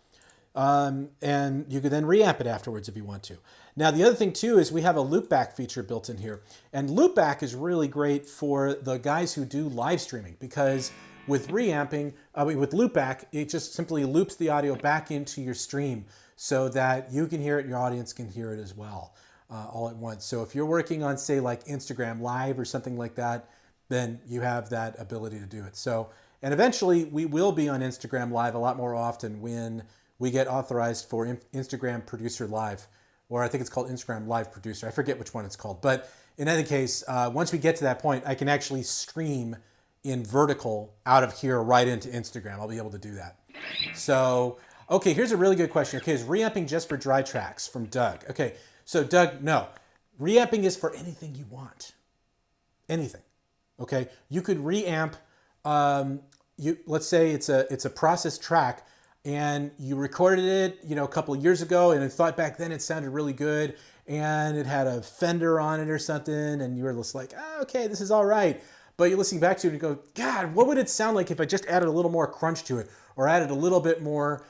And you can then reamp it afterwards if you want to. Now, the other thing too is we have a loopback feature built in here. And loopback is really great for the guys who do live streaming, because with reamping, with loopback, it just simply loops the audio back into your stream so that you can hear it and your audience can hear it as well, all at once. So if you're working on, say, like Instagram Live or something like that, then you have that ability to do it. So, and eventually we will be on Instagram Live a lot more often when we get authorized for Instagram Producer Live, or I think it's called Instagram Live Producer. I forget which one it's called. But in any case, once we get to that point, I can actually stream in vertical out of here right into Instagram. I'll be able to do that. So, okay, here's a really good question. Okay, is reamping just for dry tracks? From Doug. Okay, so Doug, no. Reamping is for anything you want. Anything. Okay, you could reamp, let's say it's a processed track, and you recorded it, a couple of years ago, and I thought back then it sounded really good, and it had a Fender on it or something, and you were just like, okay, this is all right. But you're listening back to it and you go, God, what would it sound like if I just added a little more crunch to it, or added a little bit more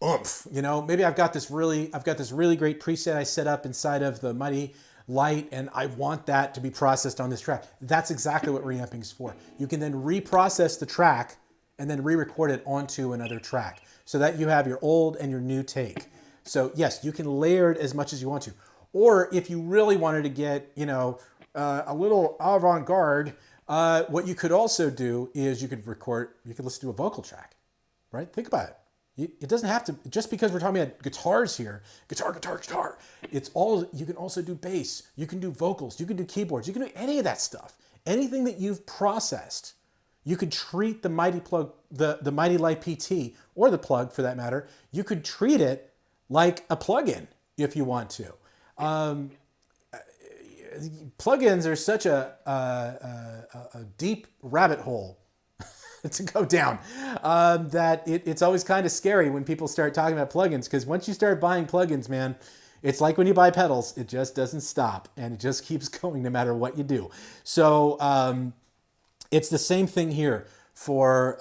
oomph? Maybe I've got this really great preset I set up inside of the Mighty Lite, and I want that to be processed on this track. That's exactly what reamping is for. You can then reprocess the track and then re-record it onto another track so that you have your old and your new take. So yes, you can layer it as much as you want to. Or if you really wanted to get, a little avant-garde, what you could also do is you could listen to a vocal track, right? Think about it. It doesn't have to, just because we're talking about guitars here, guitar, it's all, you can also do bass, you can do vocals, you can do keyboards, you can do any of that stuff. Anything that you've processed, you could treat the Mighty Lite PT, or the plug for that matter, you could treat it like a plugin if you want to. Plugins are such a deep rabbit hole to go down, that it's always kind of scary when people start talking about plugins, because once you start buying plugins, man, it's like when you buy pedals, it just doesn't stop and it just keeps going no matter what you do. So it's the same thing here for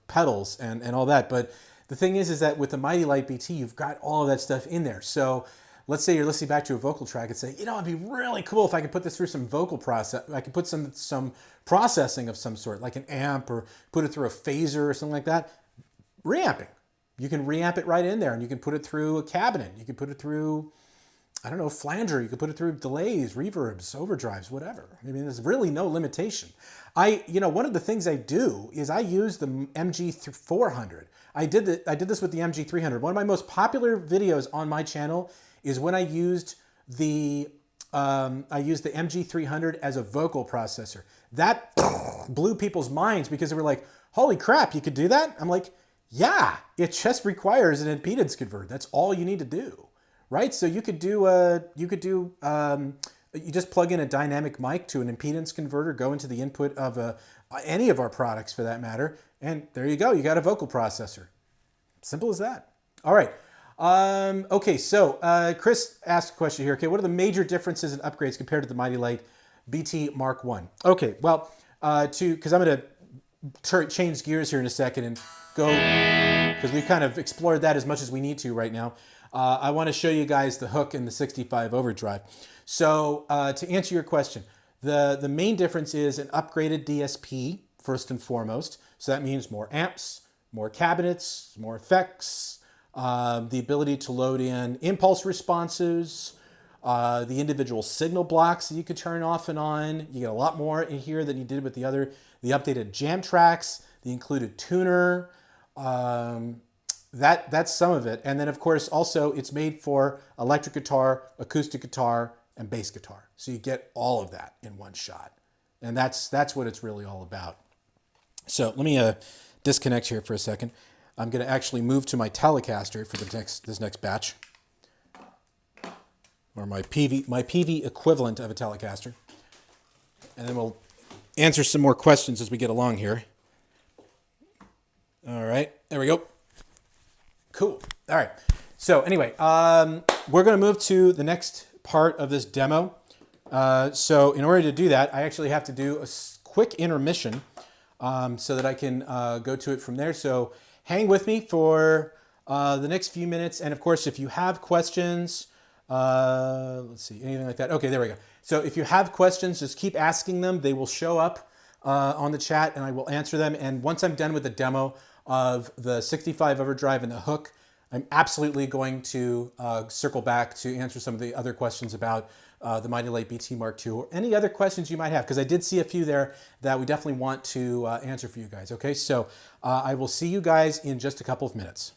pedals and all that. But the thing is that with the Mighty Lite BT, you've got all of that stuff in there. So let's say you're listening back to a vocal track and say, it'd be really cool if I could put this through some vocal process. I could put some processing of some sort, like an amp, or put it through a phaser or something like that. Reamping. You can reamp it right in there, and you can put it through a cabinet. You can put it through, I don't know, flanger. You can put it through delays, reverbs, overdrives, whatever. I mean, there's really no limitation. One of the things I do is I use the MG400. I did this with the MG300. One of my most popular videos on my channel is when I used the MG300 as a vocal processor. That blew people's minds because they were like, holy crap, you could do that? I'm like, yeah, it just requires an impedance converter. That's all you need to do, right? So you just plug in a dynamic mic to an impedance converter, go into the input of any of our products for that matter, and there you go. You got a vocal processor. Simple as that. All right. Okay, so Chris asked a question here. Okay, what are the major differences and upgrades compared to the Mighty Lite BT Mark I? Okay, well, because I'm going to change gears here in a second and go, because we've kind of explored that as much as we need to right now. I want to show you guys the hook and the 65 overdrive. So to answer your question, the main difference is an upgraded DSP, first and foremost. So that means more amps, more cabinets, more effects, the ability to load in impulse responses, the individual signal blocks that you could turn off and on. You get a lot more in here than you did with the updated jam tracks. the included tuner. That's some of it. And then of course also it's made for electric guitar, acoustic guitar, and bass guitar. So you get all of that in one shot. And that's what it's really all about. So let me disconnect here for a second. I'm going to actually move to my Telecaster for this next batch, or my PV equivalent of a Telecaster, and then we'll answer some more questions as we get along here. All right, there we go. Cool. All right. So anyway, we're going to move to the next part of this demo. So in order to do that, I actually have to do a quick intermission so that I can go to it from there. So hang with me for the next few minutes. And of course, if you have questions, let's see, anything like that. Okay, there we go. So if you have questions, just keep asking them. They will show up on the chat and I will answer them. And once I'm done with the demo of the 65 overdrive and the hook, I'm absolutely going to circle back to answer some of the other questions about the Mighty Lite BT Mark II, or any other questions you might have, because I did see a few there that we definitely want to answer for you guys. Okay, so I will see you guys in just a couple of minutes.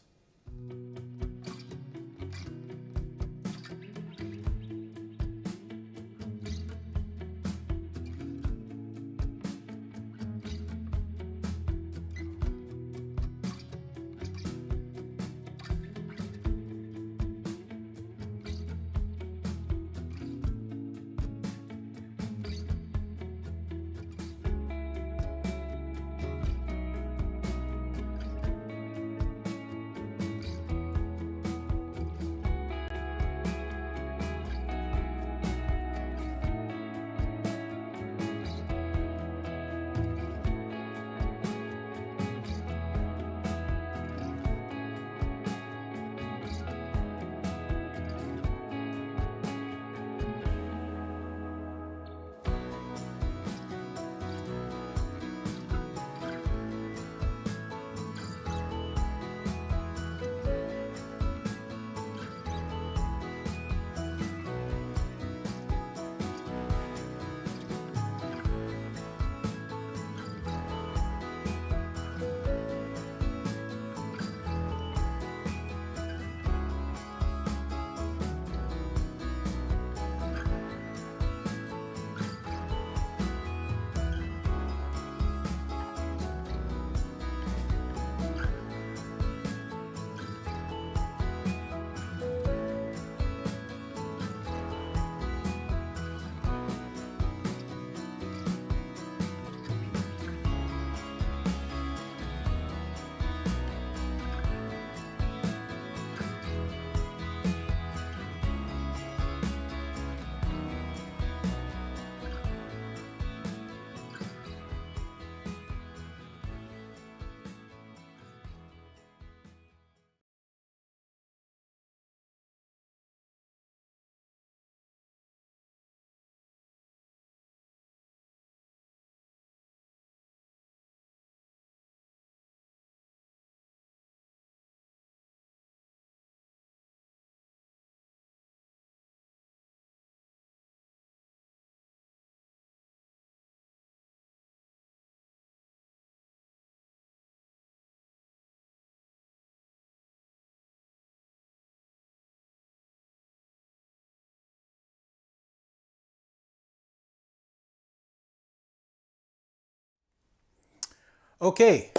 Okay,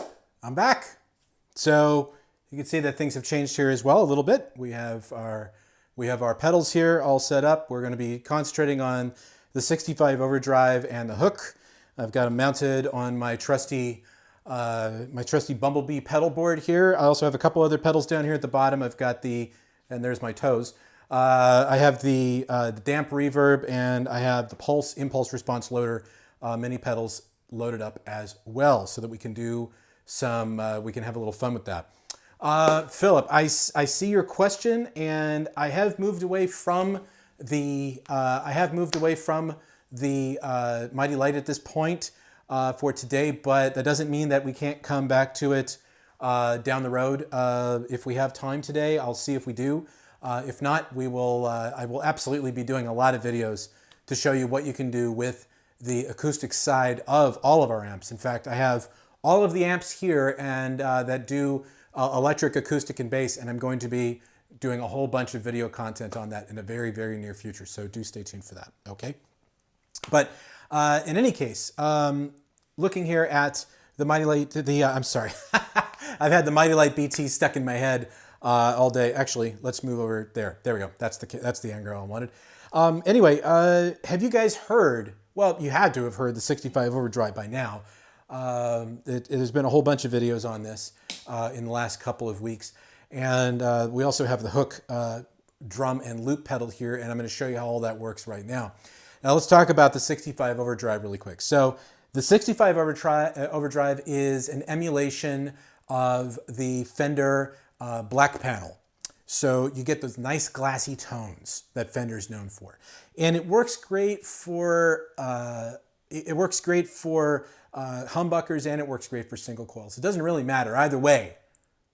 I'm back. So you can see that things have changed here as well a little bit. We have our pedals here all set up. We're going to be concentrating on the 65 overdrive and the hook. I've got them mounted on my trusty Bumblebee pedal board here. I also have a couple other pedals down here at the bottom. I've got and there's my toes. I have the damp reverb, and I have the pulse impulse response loader mini pedals loaded up as well, so that we can do we can have a little fun with that. Philip, I see your question, and I have moved away from the Mighty Lite at this point for today, but that doesn't mean that we can't come back to it down the road. If we have time today, I'll see if we do. If not, I will absolutely be doing a lot of videos to show you what you can do with the acoustic side of all of our amps. In fact, I have all of the amps here and that do electric, acoustic, and bass, and I'm going to be doing a whole bunch of video content on that in the very, very near future, so do stay tuned for that, okay? But in any case, looking here at the Mighty Lite, I'm sorry, I've had the Mighty Lite BT stuck in my head all day. Actually, let's move over there. There we go. That's the angle I wanted. Anyway, have you guys heard? Well, you had to have heard the 65 overdrive by now. There's been a whole bunch of videos on this in the last couple of weeks, and we also have the hook drum and loop pedal here, and I'm going to show you how all that works right now. Now let's talk about the 65 overdrive really quick. So the 65 overdrive is an emulation of the Fender black panel. So you get those nice glassy tones that Fender's known for. And it works great for humbuckers, and it works great for single coils. It doesn't really matter either way.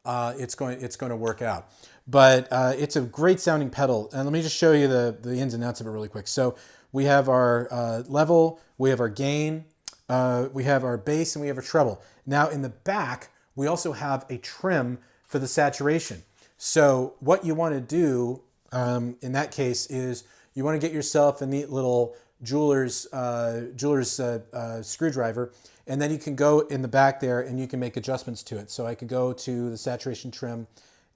It's going to work out. But it's a great sounding pedal. And let me just show you the ins and outs of it really quick. So we have our level, we have our gain, we have our bass, and we have our treble. Now in the back, we also have a trim for the saturation. So what you want to do in that case is you want to get yourself a neat little jeweler's screwdriver, and then you can go in the back there and you can make adjustments to it. So I could go to the saturation trim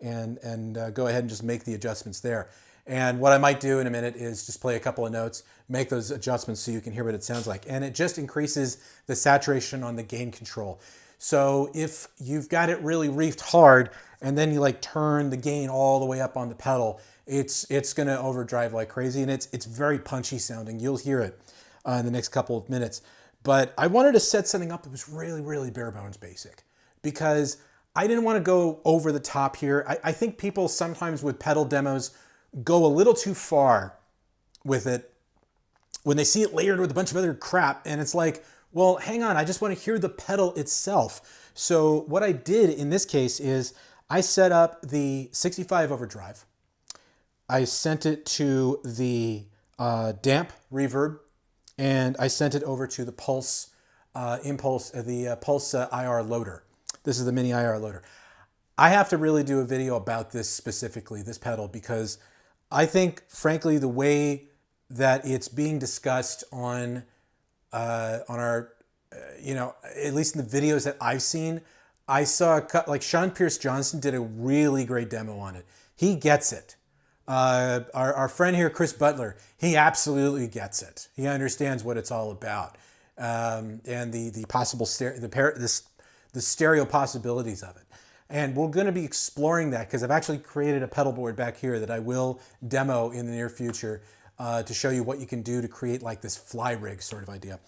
and go ahead and just make the adjustments there. And what I might do in a minute is just play a couple of notes, make those adjustments so you can hear what it sounds like. And it just increases the saturation on the gain control. So if you've got it really reefed hard and then you like turn the gain all the way up on the pedal, it's going to overdrive like crazy, and it's very punchy sounding. You'll hear it in the next couple of minutes. But I wanted to set something up that was really, really bare bones basic, because I didn't want to go over the top here. I think people sometimes with pedal demos go a little too far with it when they see it layered with a bunch of other crap, and it's like, well, hang on, I just want to hear the pedal itself. So what I did in this case is I set up the 65 overdrive. I sent it to the damp reverb, and I sent it over to the Pulse Pulse IR loader. This is the mini IR loader. I have to really do a video about this specifically, this pedal, because I think, frankly, the way that it's being discussed on our, at least in the videos that I've seen, I saw like Sean Pierce Johnson did a really great demo on it. He gets it. Our friend here, Chris Butler, he absolutely gets it. He understands what it's all about, and the possible the stereo possibilities of it. And we're going to be exploring that, because I've actually created a pedal board back here that I will demo in the near future to show you what you can do to create like this fly rig sort of idea.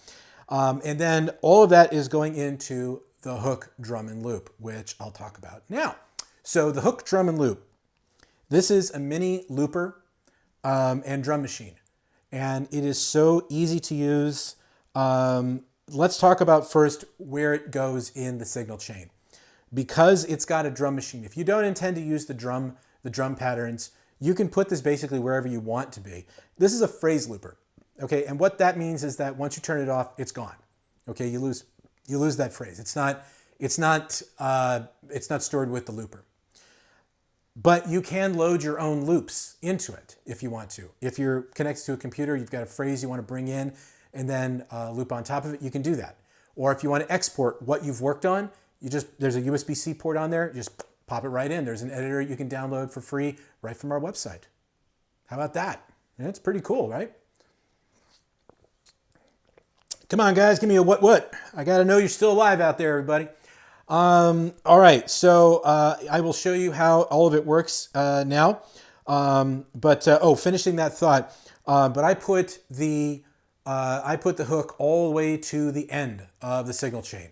And then all of that is going into the hook drum and loop, which I'll talk about now. So the hook drum and loop. This is a mini looper and drum machine, and it is so easy to use. Let's talk about first where it goes in the signal chain. Because it's got a drum machine, if you don't intend to use the drum patterns, you can put this basically wherever you want to be. This is a phrase looper, okay? And what that means is that once you turn it off, it's gone. Okay, you lose that phrase. It's not stored with the looper. But you can load your own loops into it if you want to. If you're connected to a computer, you've got a phrase you want to bring in and then loop on top of it, you can do that. Or if you want to export what you've worked on, there's a USB-C port on there, you just pop it right in. There's an editor you can download for free right from our website. How about that? Yeah, it's pretty cool, right? Come on, guys, give me a what? I got to know you're still alive out there, everybody. All right, so I will show you how all of it works now. Finishing that thought, but I put the hook all the way to the end of the signal chain.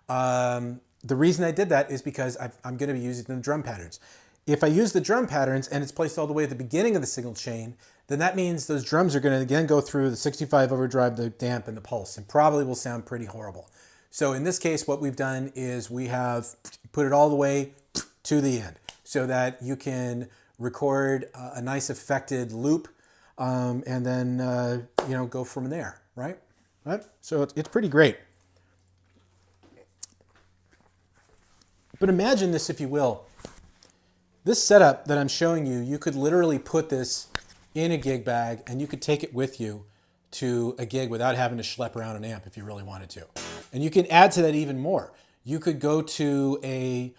The reason I did that is because I'm going to be using the drum patterns. If I use the drum patterns and it's placed all the way at the beginning of the signal chain, then that means those drums are going to again go through the 65 overdrive, the damp, and the pulse, and probably will sound pretty horrible. So in this case, what we've done is we have put it all the way to the end so that you can record a nice affected loop and then go from there, right? So it's pretty great. But imagine this, if you will. This setup that I'm showing you, you could literally put this in a gig bag and you could take it with you to a gig without having to schlep around an amp if you really wanted to. And you can add to that even more. You could go to a,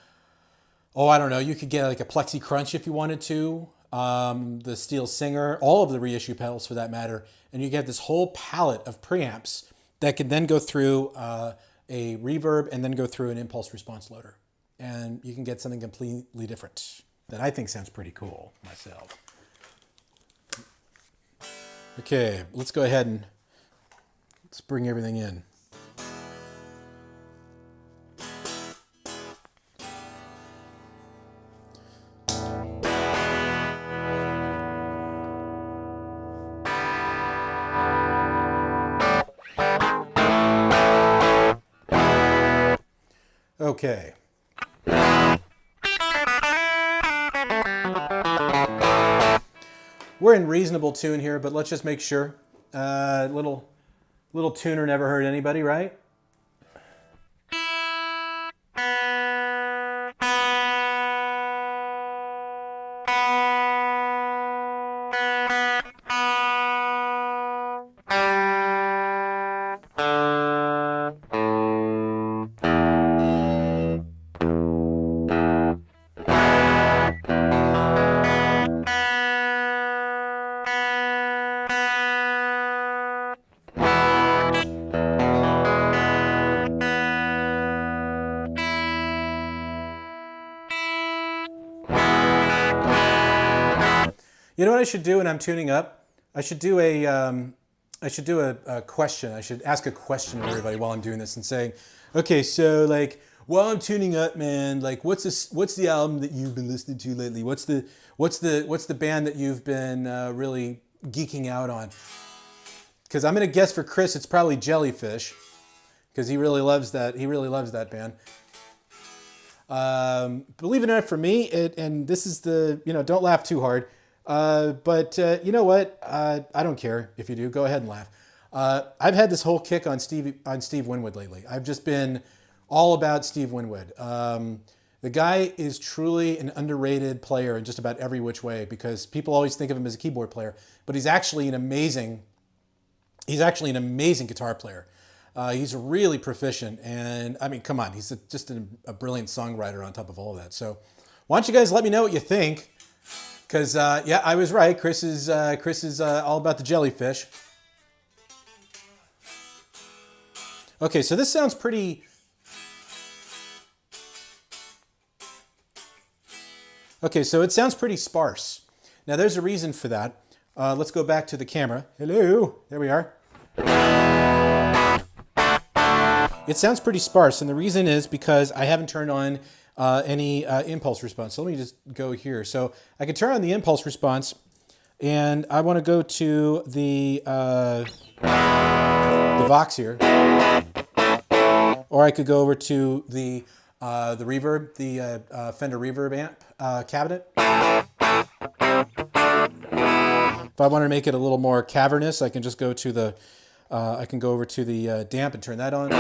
I don't know, you could get like a Plexi Crunch if you wanted to, the Steel Singer, all of the reissue pedals for that matter, and you get this whole palette of preamps that could then go through a reverb and then go through an impulse response loader. And you can get something completely different that I think sounds pretty cool myself. Okay, let's go ahead and let's bring everything in. Okay. We're in reasonable tune here, but let's just make sure. Little tuner never hurt anybody, right? You know what I should do when I'm tuning up? I should do a question. I should ask a question of everybody while I'm doing this and saying, okay, so like while I'm tuning up, man, like what's the album that you've been listening to lately? What's the band that you've been really geeking out on? Because I'm gonna guess for Chris, it's probably Jellyfish, because he really loves that. He really loves that band. Believe it or not, for me, and this is the, don't laugh too hard. But you know what? I don't care if you do. Go ahead and laugh. I've had this whole kick on Steve Winwood lately. I've just been all about Steve Winwood. The guy is truly an underrated player in just about every which way, because people always think of him as a keyboard player, but he's actually an amazing guitar player. He's really proficient, and I mean, come on, he's just a brilliant songwriter on top of all of that. So why don't you guys let me know what you think? Because, yeah, I was right. Chris is all about the Jellyfish. Okay, so this sounds pretty... Okay, so it sounds pretty sparse. Now, there's a reason for that. Let's go back to the camera. Hello, there we are. It sounds pretty sparse, and the reason is because I haven't turned on any impulse response. So let me just go here. So I can turn on the impulse response, and I want to go to the Vox here, or I could go over to the reverb, the Fender Reverb amp cabinet. If I want to make it a little more cavernous, I can just go to the I can go over to the damp and turn that on.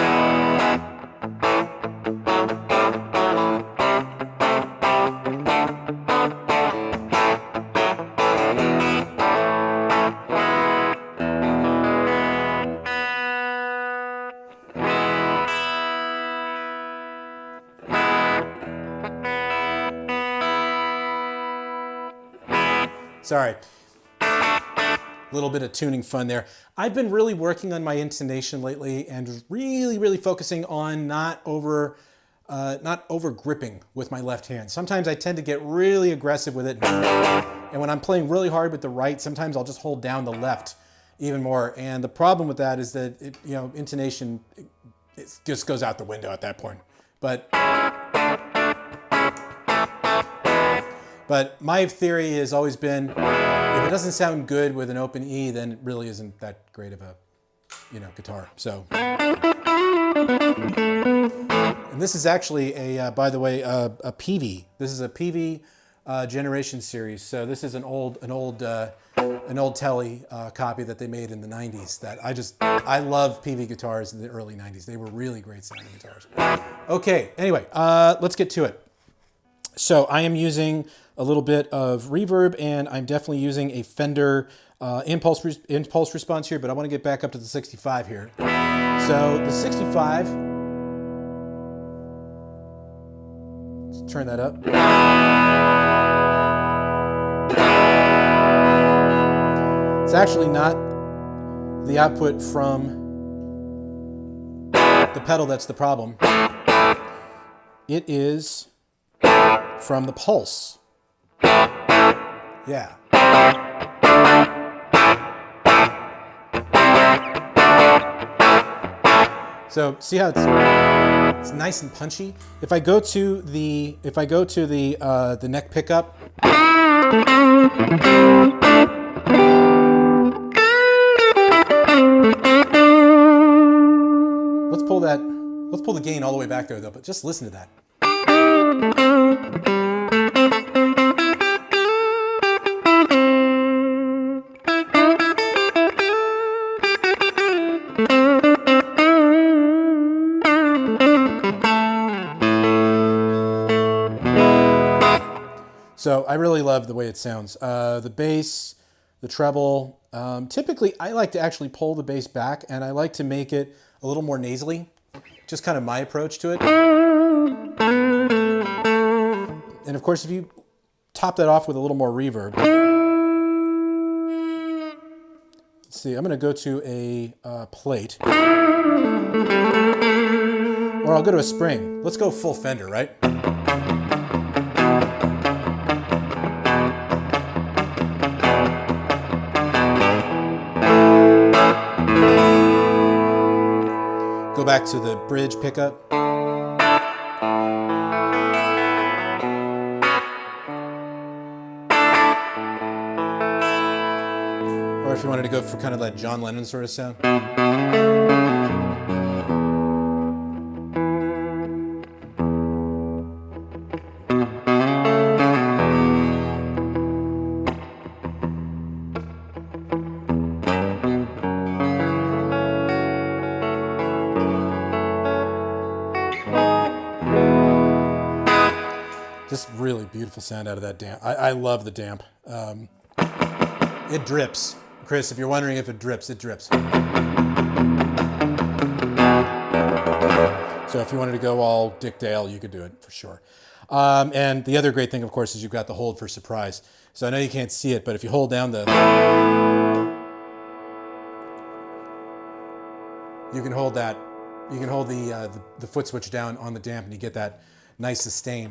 Sorry. A little bit of tuning fun there. I've been really working on my intonation lately and really focusing on not over gripping with my left hand. Sometimes I tend to get really aggressive with it. And when I'm playing really hard with the right, sometimes I'll just hold down the left even more. And the problem with that is that intonation, it just goes out the window at that point. But my theory has always been, if it doesn't sound good with an open E, then it really isn't that great of a, guitar. So, and this is actually by the way, a PV. This is a PV Generation series. So this is an old Telly copy that they made in the 90s that I love PV guitars in the early 90s. They were really great sounding guitars. Okay, anyway, let's get to it. So I am using a little bit of reverb, and I'm definitely using a Fender impulse response here, but I want to get back up to the 65 here. So the 65, let's turn that up. It's actually not the output from the pedal that's the problem. It is from the pulse. Yeah. So see how it's nice and punchy. If I go to the neck pickup, let's pull the gain all the way back there though, but just listen to that. So I really love the way it sounds. The bass, the treble. Typically, I like to actually pull the bass back, and I like to make it a little more nasally. Just kind of my approach to it. And of course, if you top that off with a little more reverb. Let's see, I'm going to go to a plate. Or I'll go to a spring. Let's go full Fender, right? Go back to the bridge pickup. Or if you wanted to go for kind of that John Lennon sort of sound. Just really beautiful sound out of that damp. I love the damp. It drips. Chris, if you're wondering if it drips, it drips. So if you wanted to go all Dick Dale, you could do it for sure. And the other great thing, of course, is you've got the hold for surprise. So I know you can't see it, but if you hold down you can hold that. You can hold the foot switch down on the damp, and you get that nice sustain.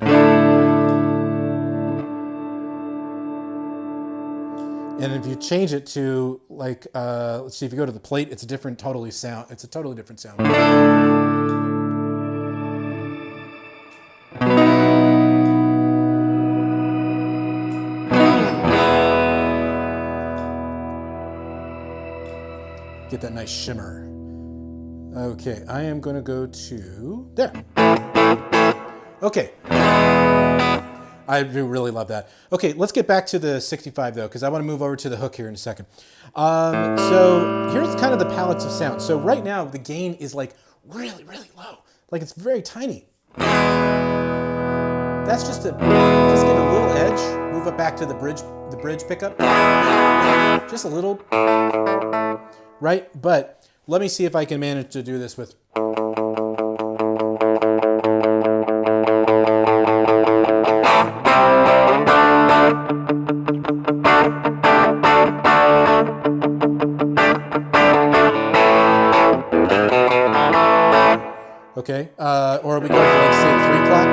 And if you change it to like, let's see, if you go to the plate, it's a totally different sound. Get that nice shimmer. Okay, I am going to go to there. Okay. I do really love that. Okay, let's get back to the 65 though, because I want to move over to the hook here in a second. So here's kind of the palettes of sound. So right now the gain is like really, really low. Like it's very tiny. That's just give it a little edge. Move it back to the bridge pickup. Just a little, right? But let me see if I can manage to do this with. Okay, or we go to like say 3-plot.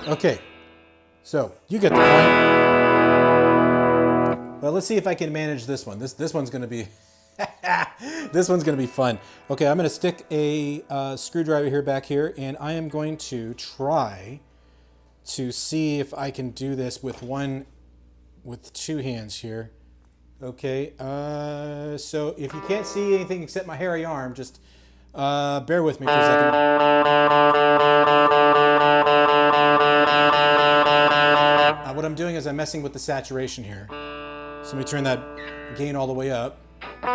Okay, so you get the point. Well, let's see if I can manage this one. This one's going to be This one's going to be fun. Okay, I'm going to stick a screwdriver here back here, and I am going to try to see if I can do this with two hands here. Okay, so if you can't see anything except my hairy arm, just bear with me for a second. What I'm doing is I'm messing with the saturation here. So let me turn that gain all the way up. So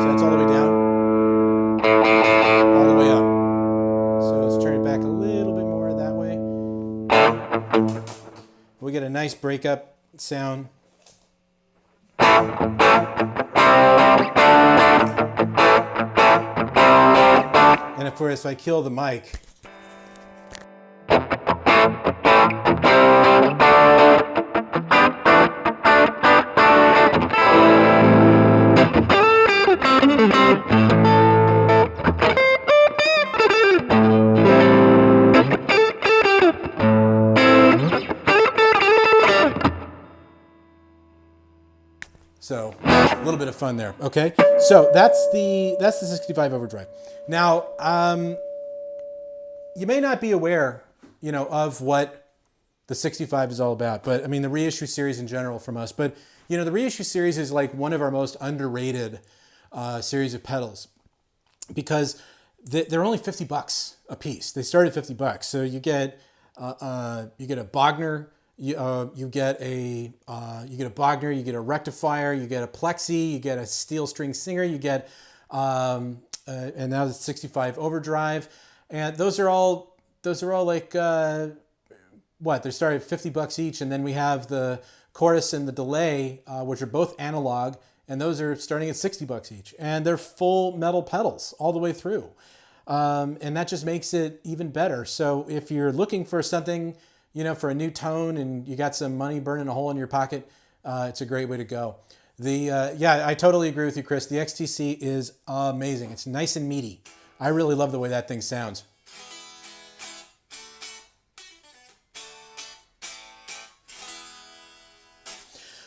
that's all the way down. All the way up. So let's turn it back a little bit more that way. We get a nice breakup sound. And of course, if I kill the mic, so a little bit of fun there. Okay, so that's the 65 overdrive. Now, you may not be aware, of what the 65 is all about, but I mean the reissue series in general from us. But the reissue series is like one of our most underrated series of pedals because they're only $50 a piece. They start at $50, so you get a Bogner. You get a Bogner, you get a rectifier, you get a plexi, you get a steel string singer, you get and now the 65 overdrive, and those are all like what, they start at $50 each, and then we have the chorus and the delay, which are both analog, and those are starting at $60 each, and they're full metal pedals all the way through, and that just makes it even better. So if you're looking for something, for a new tone and you got some money burning a hole in your pocket, it's a great way to go. Yeah, I totally agree with you, Chris. The XTC is amazing. It's nice and meaty. I really love the way that thing sounds.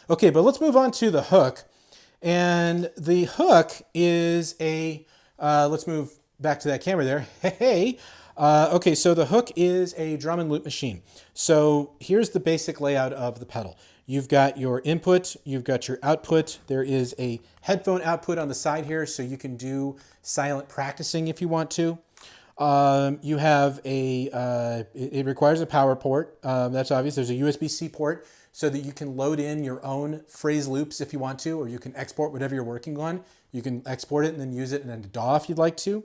Okay, but let's move on to the hook. And the hook is let's move back to that camera there. Hey. Okay, so the hook is a drum and loop machine. So here's the basic layout of the pedal. You've got your input, you've got your output. There is a headphone output on the side here, so you can do silent practicing if you want to. You have it requires a power port. That's obvious. There's a USB-C port so that you can load in your own phrase loops if you want to, or you can export whatever you're working on. You can export it and then use it in a DAW if you'd like to.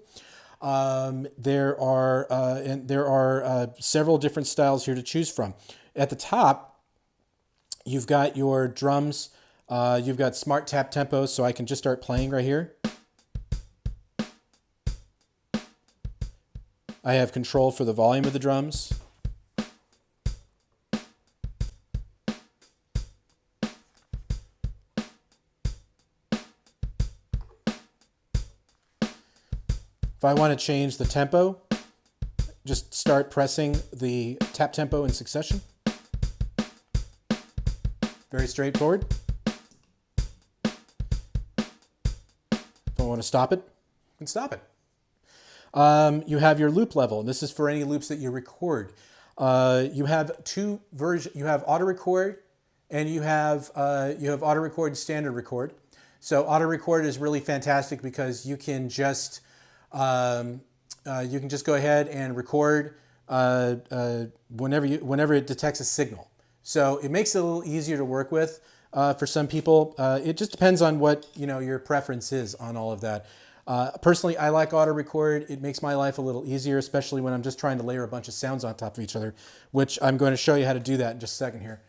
There are several different styles here to choose from. At the top, you've got your drums. You've got smart tap tempo, so I can just start playing right here. I have control for the volume of the drums. If I want to change the tempo, just start pressing the tap tempo in succession. Very straightforward. If I want to stop it, I can stop it. You have your loop level, and this is for any loops that you record. You have two versions. You have auto record, and you have auto record and standard record. So auto record is really fantastic because you can just go ahead and record whenever it detects a signal. So it makes it a little easier to work with for some people. It just depends on what your preference is on all of that. Personally, I like auto record. It makes my life a little easier, especially when I'm just trying to layer a bunch of sounds on top of each other, which I'm going to show you how to do that in just a second here.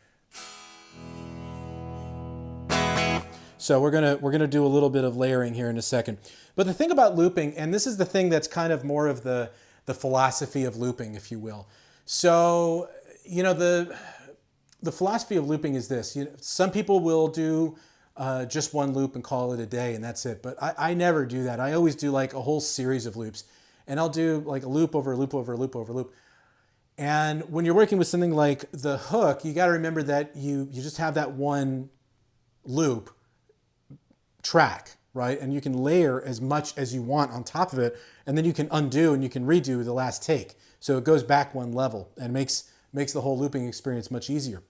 So we're gonna do a little bit of layering here in a second. But the thing about looping, and this is the thing that's kind of more of the philosophy of looping, if you will. So the philosophy of looping is this. Some people will do just one loop and call it a day and that's it. But I never do that. I always do like a whole series of loops, and I'll do like a loop over a loop over a loop over a loop. And when you're working with something like the hook, you got to remember that you just have that one loop track, right? And you can layer as much as you want on top of it, and then you can undo and you can redo the last take. So it goes back one level and makes the whole looping experience much easier.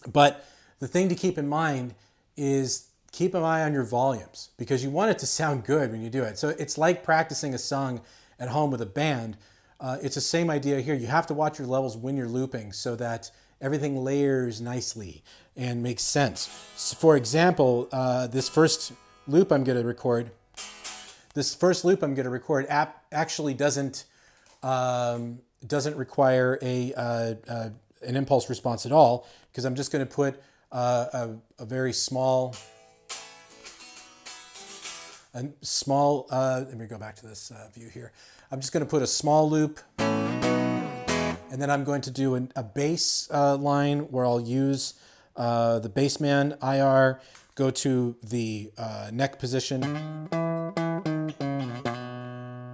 But the thing to keep in mind is keep an eye on your volumes, because you want it to sound good when you do it. So it's like practicing a song at home with a band. It's the same idea here. You have to watch your levels when you're looping so that everything layers nicely and makes sense. So for example, this first loop I'm going to record actually doesn't require an impulse response at all, because I'm just going to put a very small, let me go back to this view here. I'm just going to put a small loop, and then I'm going to do a bass line where I'll use the bassman IR, go to the neck position,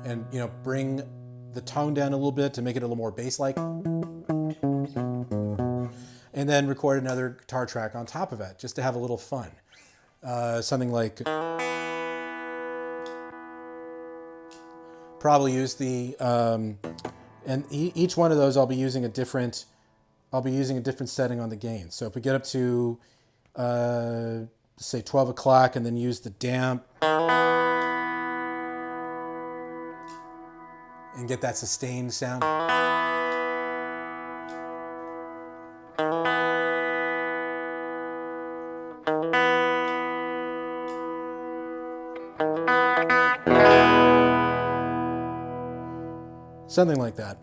and bring the tone down a little bit to make it a little more bass-like, and then record another guitar track on top of it just to have a little fun. Something like, probably use the, and each one of those I'll be using a different setting on the gain. So if we get up to, say 12 o'clock, and then use the damp, and get that sustained sound. Something like that.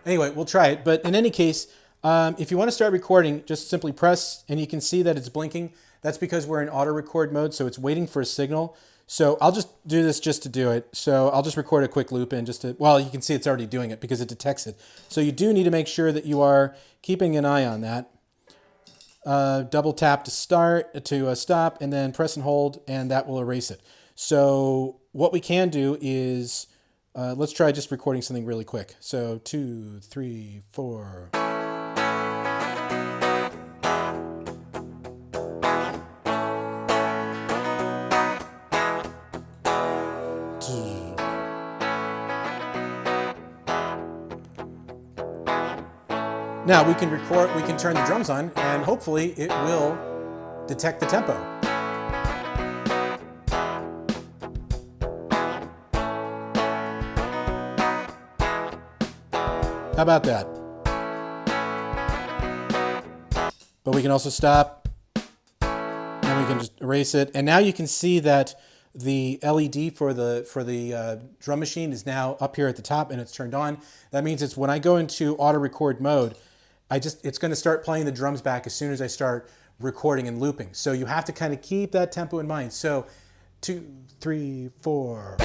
Anyway, we'll try it. But in any case, if you want to start recording, just simply press, and you can see that it's blinking. That's because we're in auto record mode, so it's waiting for a signal. So I'll just do this just to do it. So I'll just record a quick loop in just to, well, you can see it's already doing it because it detects it. So you do need to make sure that you are keeping an eye on that. Double tap to start, to stop, and then press and hold, and that will erase it. So what we can do is, let's try just recording something really quick. So 2, 3, 4. Now we can turn the drums on, and hopefully it will detect the tempo. How about that? But we can also stop, and we can just erase it. And now you can see that the LED for the drum machine is now up here at the top, and it's turned on. That means it's when I go into auto record mode, it's going to start playing the drums back as soon as I start recording and looping. So you have to kind of keep that tempo in mind. So 2, 3, 4.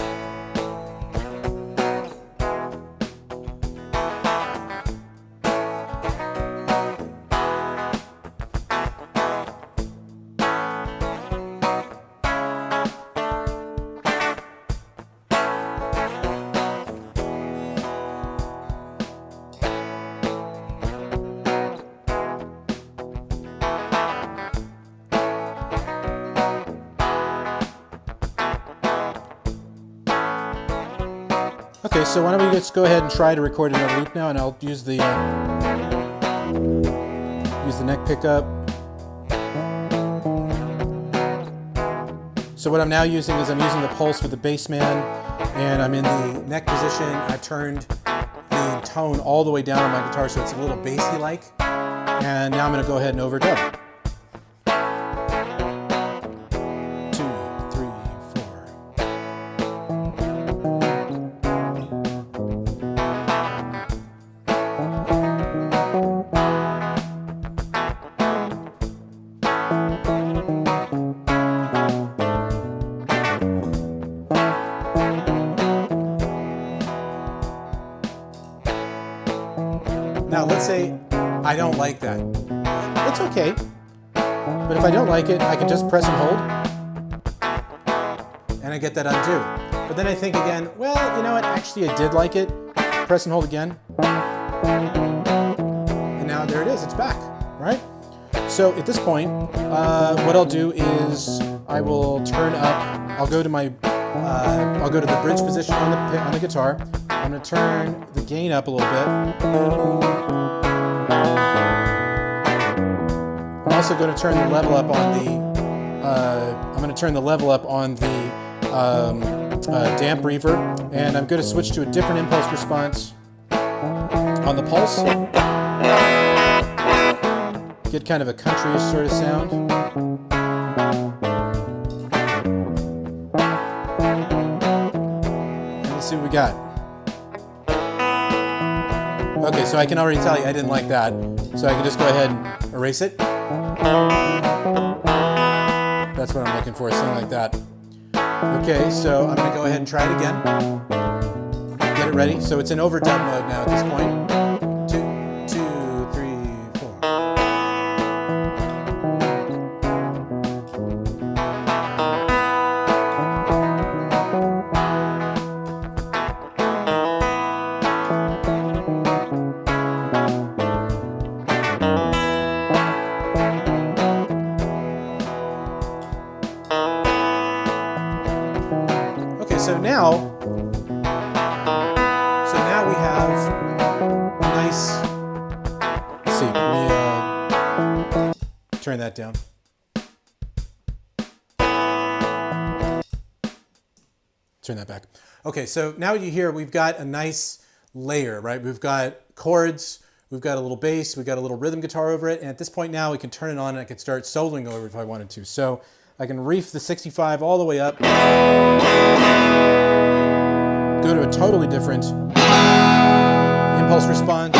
Okay, so why don't we just go ahead and try to record another loop now, and I'll use the neck pickup. So what I'm now using is I'm using the pulse with the bassman, and I'm in the neck position. I've turned the tone all the way down on my guitar so it's a little bassy-like, and now I'm going to go ahead and overdub. 2, 3, 4. Now let's say I don't like that. It's okay. But if I don't like it, I can just press and hold, and I get that undo. But then I think again, well, you know what, actually I did like it. press and hold again. And now there it is, it's back, right? So at this point, what I'll do is I will turn up, I'll go to the bridge position on the guitar. I'm going to turn the gain up a little bit. I'm also going to turn the level up on the damp reverb, and I'm going to switch to a different impulse response on the pulse. Get kind of a country sort of sound. And let's see what we got. Okay, so I can already tell you I didn't like that, so I can just go ahead and erase it. That's what I'm looking for, something like that. Okay, so I'm going to go ahead and try it again. Get it ready. So it's in overdub mode now at this point. 2, 3, 4. So now we have a nice, let's see, let me turn that down. Turn that back. Okay, so now you hear we've got a nice layer, right? We've got chords, we've got a little bass, we've got a little rhythm guitar over it, and at this point now we can turn it on and I can start soloing over it if I wanted to. So I can reef the 65 all the way up, go to a totally different impulse response,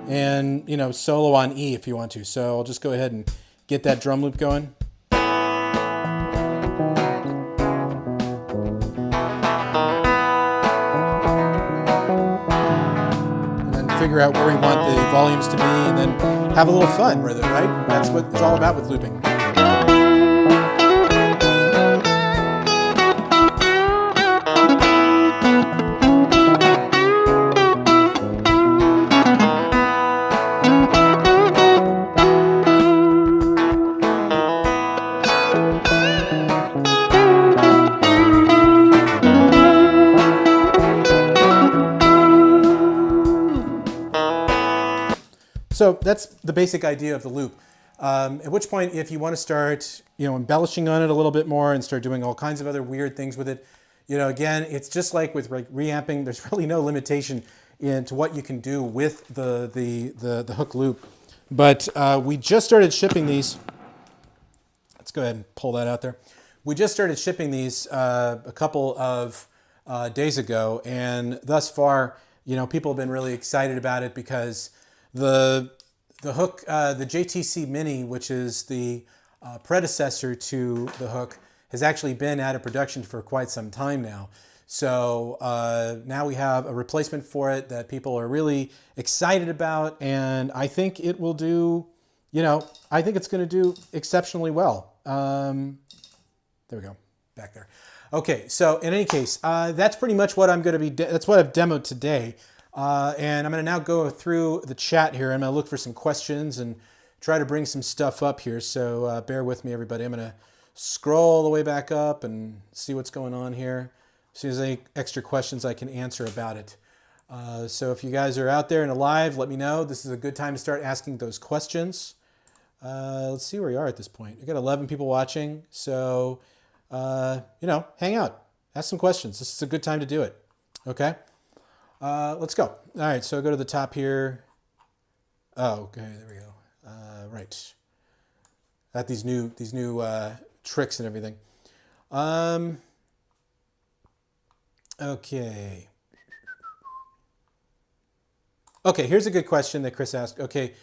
and solo on E if you want to. So I'll just go ahead and get that drum loop going. And then figure out where we want the volumes to be, and then have a little fun with it, right? That's what it's all about with looping. So that's the basic idea of the loop. At which point, if you want to start, embellishing on it a little bit more and start doing all kinds of other weird things with it, again, it's just like with reamping. There's really no limitation into what you can do with the hook loop. But we just started shipping these. Let's go ahead and pull that out there. We just started shipping these a couple of days ago, and thus far, people have been really excited about it because the hook, the JTC Mini, which is the predecessor to the hook, has actually been out of production for quite some time now. So now we have a replacement for it that people are really excited about, and I think it will do, I think it's going to do exceptionally well. There we go, back there. Okay, so in any case, that's pretty much what I'm going to be, that's what I've demoed today. And I'm going to now go through the chat here. I'm going to look for some questions and try to bring some stuff up here. So bear with me, everybody. I'm going to scroll all the way back up and see what's going on here. See if there's any extra questions I can answer about it. So if you guys are out there in a live, let me know. This is a good time to start asking those questions. Let's see where we are at this point. We've got 11 people watching. So, hang out. Ask some questions. This is a good time to do it. Okay? Let's go. All right, so go to the top here. Oh, okay, there we go. Right. Got these new tricks and everything. Okay. Okay, here's a good question that Chris asked. Okay,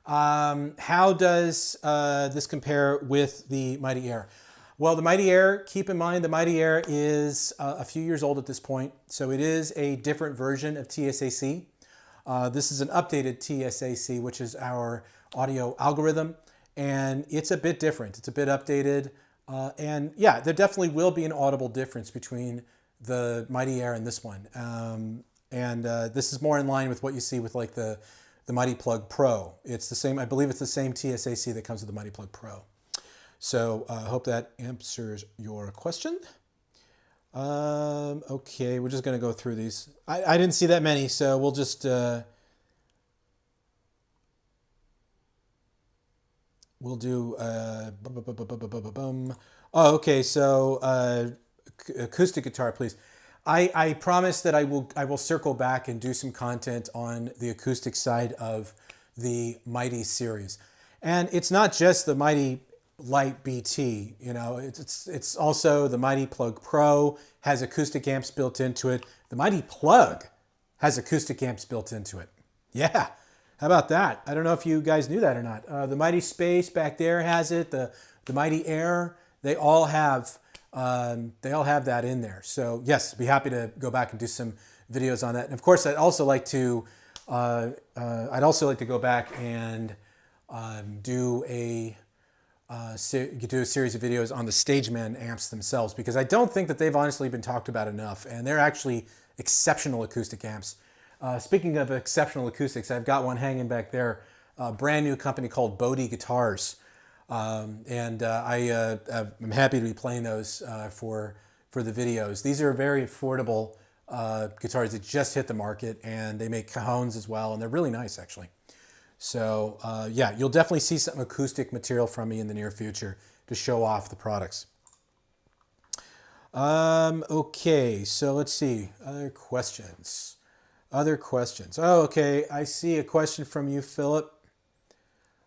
how does this compare with the Mighty Air? Well, the Mighty Air, keep in mind the Mighty Air is a few years old at this point, so it is a different version of TSAC. This is an updated TSAC, which is our audio algorithm, and it's a bit different. It's a bit updated. And yeah, there definitely will be an audible difference between the Mighty Air and this one. This is more in line with what you see with like the Mighty Plug Pro. It's the same, I believe it's the same TSAC that comes with the Mighty Plug Pro. So I hope that answers your question. Okay, we're just going to go through these. I didn't see that many, so we'll just... we'll do... Oh, okay, so acoustic guitar, please. I promise that I will circle back and do some content on the acoustic side of the Mighty series. And it's not just the Mighty Lite BT, you know, it's also the Mighty Plug Pro has acoustic amps built into it. The Mighty Plug has acoustic amps built into it. Yeah, how about that? I don't know if you guys knew that or not. The Mighty Space back there has it. The Mighty Air, they all have that in there. So yes, be happy to go back and do some videos on that. And of course, I'd also like to go back and do a series of videos on the Stageman amps themselves, because I don't think that they've honestly been talked about enough, and they're actually exceptional acoustic amps. Speaking of exceptional acoustics, I've got one hanging back there, a brand new company called Bodhi Guitars, I'm happy to be playing those for the videos. These are very affordable guitars that just hit the market, and they make cajones as well, and they're really nice actually. So yeah, you'll definitely see some acoustic material from me in the near future to show off the products. Okay, so let's see. Other questions. Oh, okay. I see a question from you, Philip.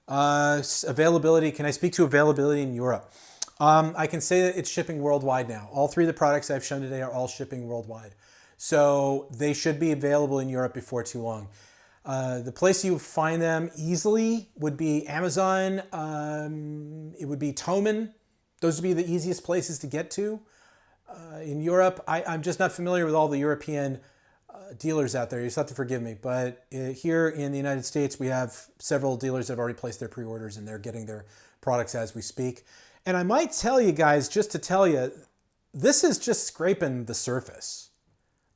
Availability. Can I speak to availability in Europe? I can say that it's shipping worldwide now. All three of the products I've shown today are all shipping worldwide. So they should be available in Europe before too long. The place you find them easily would be Amazon. It would be Thomann. Those would be the easiest places to get to. In Europe, I'm just not familiar with all the European dealers out there. You just have to forgive me. But here in the United States, we have several dealers that have already placed their pre-orders, and they're getting their products as we speak. And I might tell you guys, just to tell you, this is just scraping the surface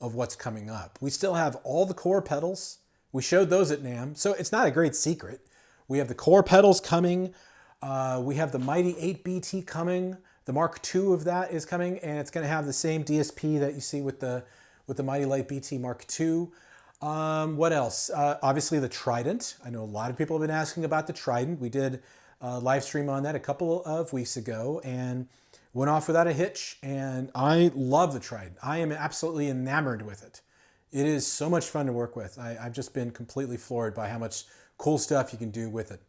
of what's coming up. We still have all the core pedals. We showed those at NAMM, so it's not a great secret. We have the core pedals coming. We have the Mighty 8 BT coming. The Mark II of that is coming, and it's going to have the same DSP that you see with the Mighty Lite BT Mark II. What else? Obviously the Trident. I know a lot of people have been asking about the Trident. We did a live stream on that a couple of weeks ago and went off without a hitch, and I love the Trident. I am absolutely enamored with it. It is so much fun to work with. I've just been completely floored by how much cool stuff you can do with it.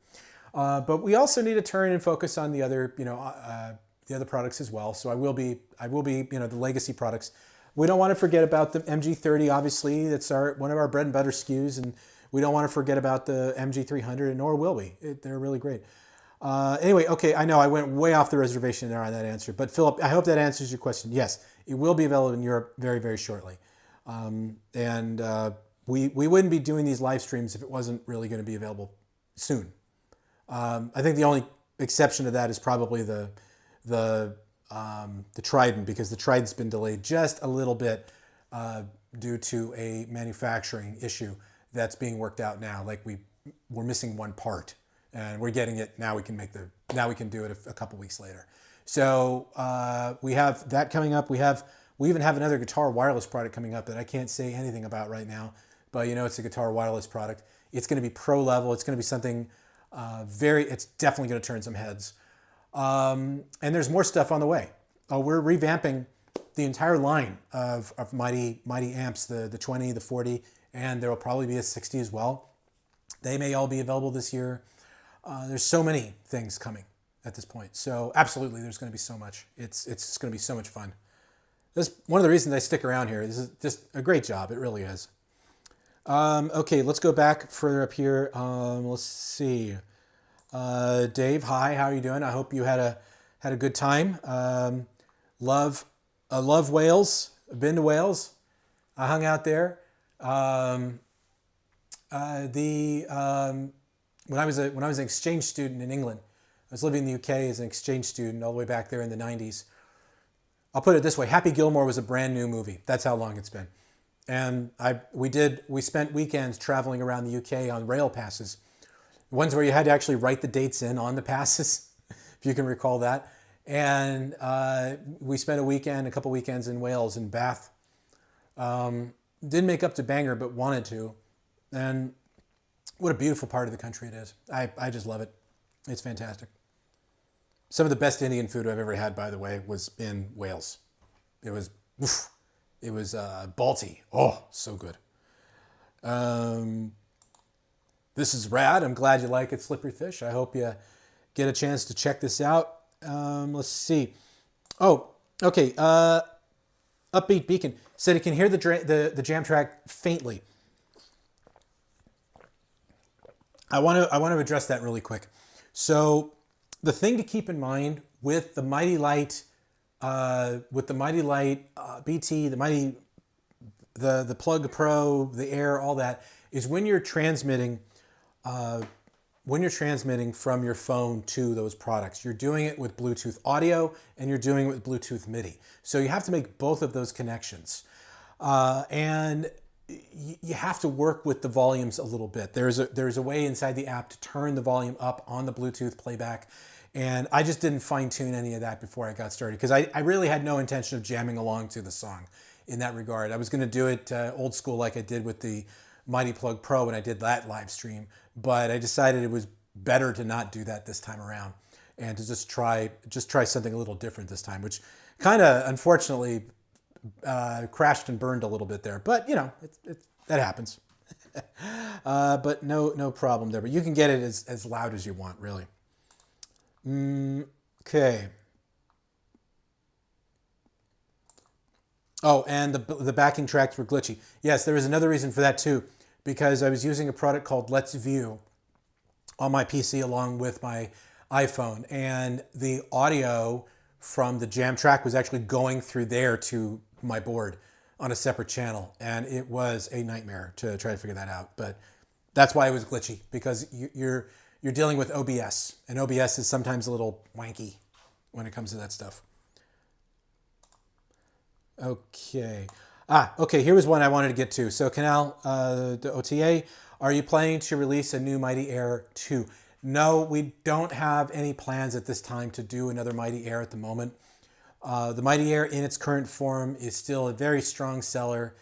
But we also need to turn and focus on the other, the other products as well. So I will be, the legacy products. We don't want to forget about the MG30, obviously. That's one of our bread and butter SKUs, and we don't want to forget about the MG300, nor will we. They're really great. Anyway, okay, I know I went way off the reservation there on that answer, but Philip, I hope that answers your question. Yes, it will be available in Europe very, very shortly. We wouldn't be doing these live streams if it wasn't really going to be available soon. I think the only exception to that is probably the Trident, because the Trident's been delayed just a little bit due to a manufacturing issue that's being worked out now. Like we're missing one part, and we're getting it now. We can do it a couple weeks later. So we have that coming up. We even have another guitar wireless product coming up that I can't say anything about right now, but it's a guitar wireless product. It's going to be pro level. It's going to be something it's definitely going to turn some heads. And there's more stuff on the way. We're revamping the entire line of Mighty amps, the 20, the 40, and there will probably be a 60 as well. They may all be available this year. There's so many things coming at this point. So absolutely, there's going to be so much. It's going to be so much fun. That's one of the reasons I stick around here. This is just a great job. It really is. Okay, let's go back further up here. Let's see. Dave, hi. How are you doing? I hope you had a good time. Love Wales. I've been to Wales. I hung out there. When I was an exchange student in England, was living in the UK as an exchange student all the way back there in the 90s. I'll put it this way. Happy Gilmore was a brand new movie. That's how long it's been. And we spent weekends traveling around the UK on rail passes. Ones where you had to actually write the dates in on the passes, if you can recall that. And we spent a couple weekends in Wales, in Bath. Didn't make up to Bangor, but wanted to. And what a beautiful part of the country it is. I just love it. It's fantastic. Some of the best Indian food I've ever had, by the way, was in Wales. It was Balti. Oh, so good. This is rad. I'm glad you like it, Slippery Fish. I hope you get a chance to check this out. Let's see. Oh, okay. Upbeat Beacon said he can hear the jam track faintly. I want to address that really quick. So the thing to keep in mind with the Mighty Lite, BT, the Plug Pro, the Air, all that, is when you're transmitting from your phone to those products, you're doing it with Bluetooth audio and you're doing it with Bluetooth MIDI. So you have to make both of those connections. And you have to work with the volumes a little bit. There's a way inside the app to turn the volume up on the Bluetooth playback. And I just didn't fine tune any of that before I got started because I really had no intention of jamming along to the song in that regard. I was going to do it old school like I did with the Mighty Plug Pro when I did that live stream, but I decided it was better to not do that this time around and to just try something a little different this time, which kind of unfortunately crashed and burned a little bit there, but you know, that happens. But no problem there, but you can get it as loud as you want, really. Okay. Oh, and the backing tracks were glitchy. Yes, there was another reason for that too, because I was using a product called Let's View on my PC along with my iPhone, and the audio from the jam track was actually going through there to my board on a separate channel, and it was a nightmare to try to figure that out. But that's why it was glitchy, because you're dealing with OBS, and OBS is sometimes a little wanky when it comes to that stuff. Okay. Okay, here was one I wanted to get to. So Canal, the OTA, are you planning to release a new Mighty Air 2? No, we don't have any plans at this time to do another Mighty Air at the moment. The Mighty Air in its current form is still a very strong seller,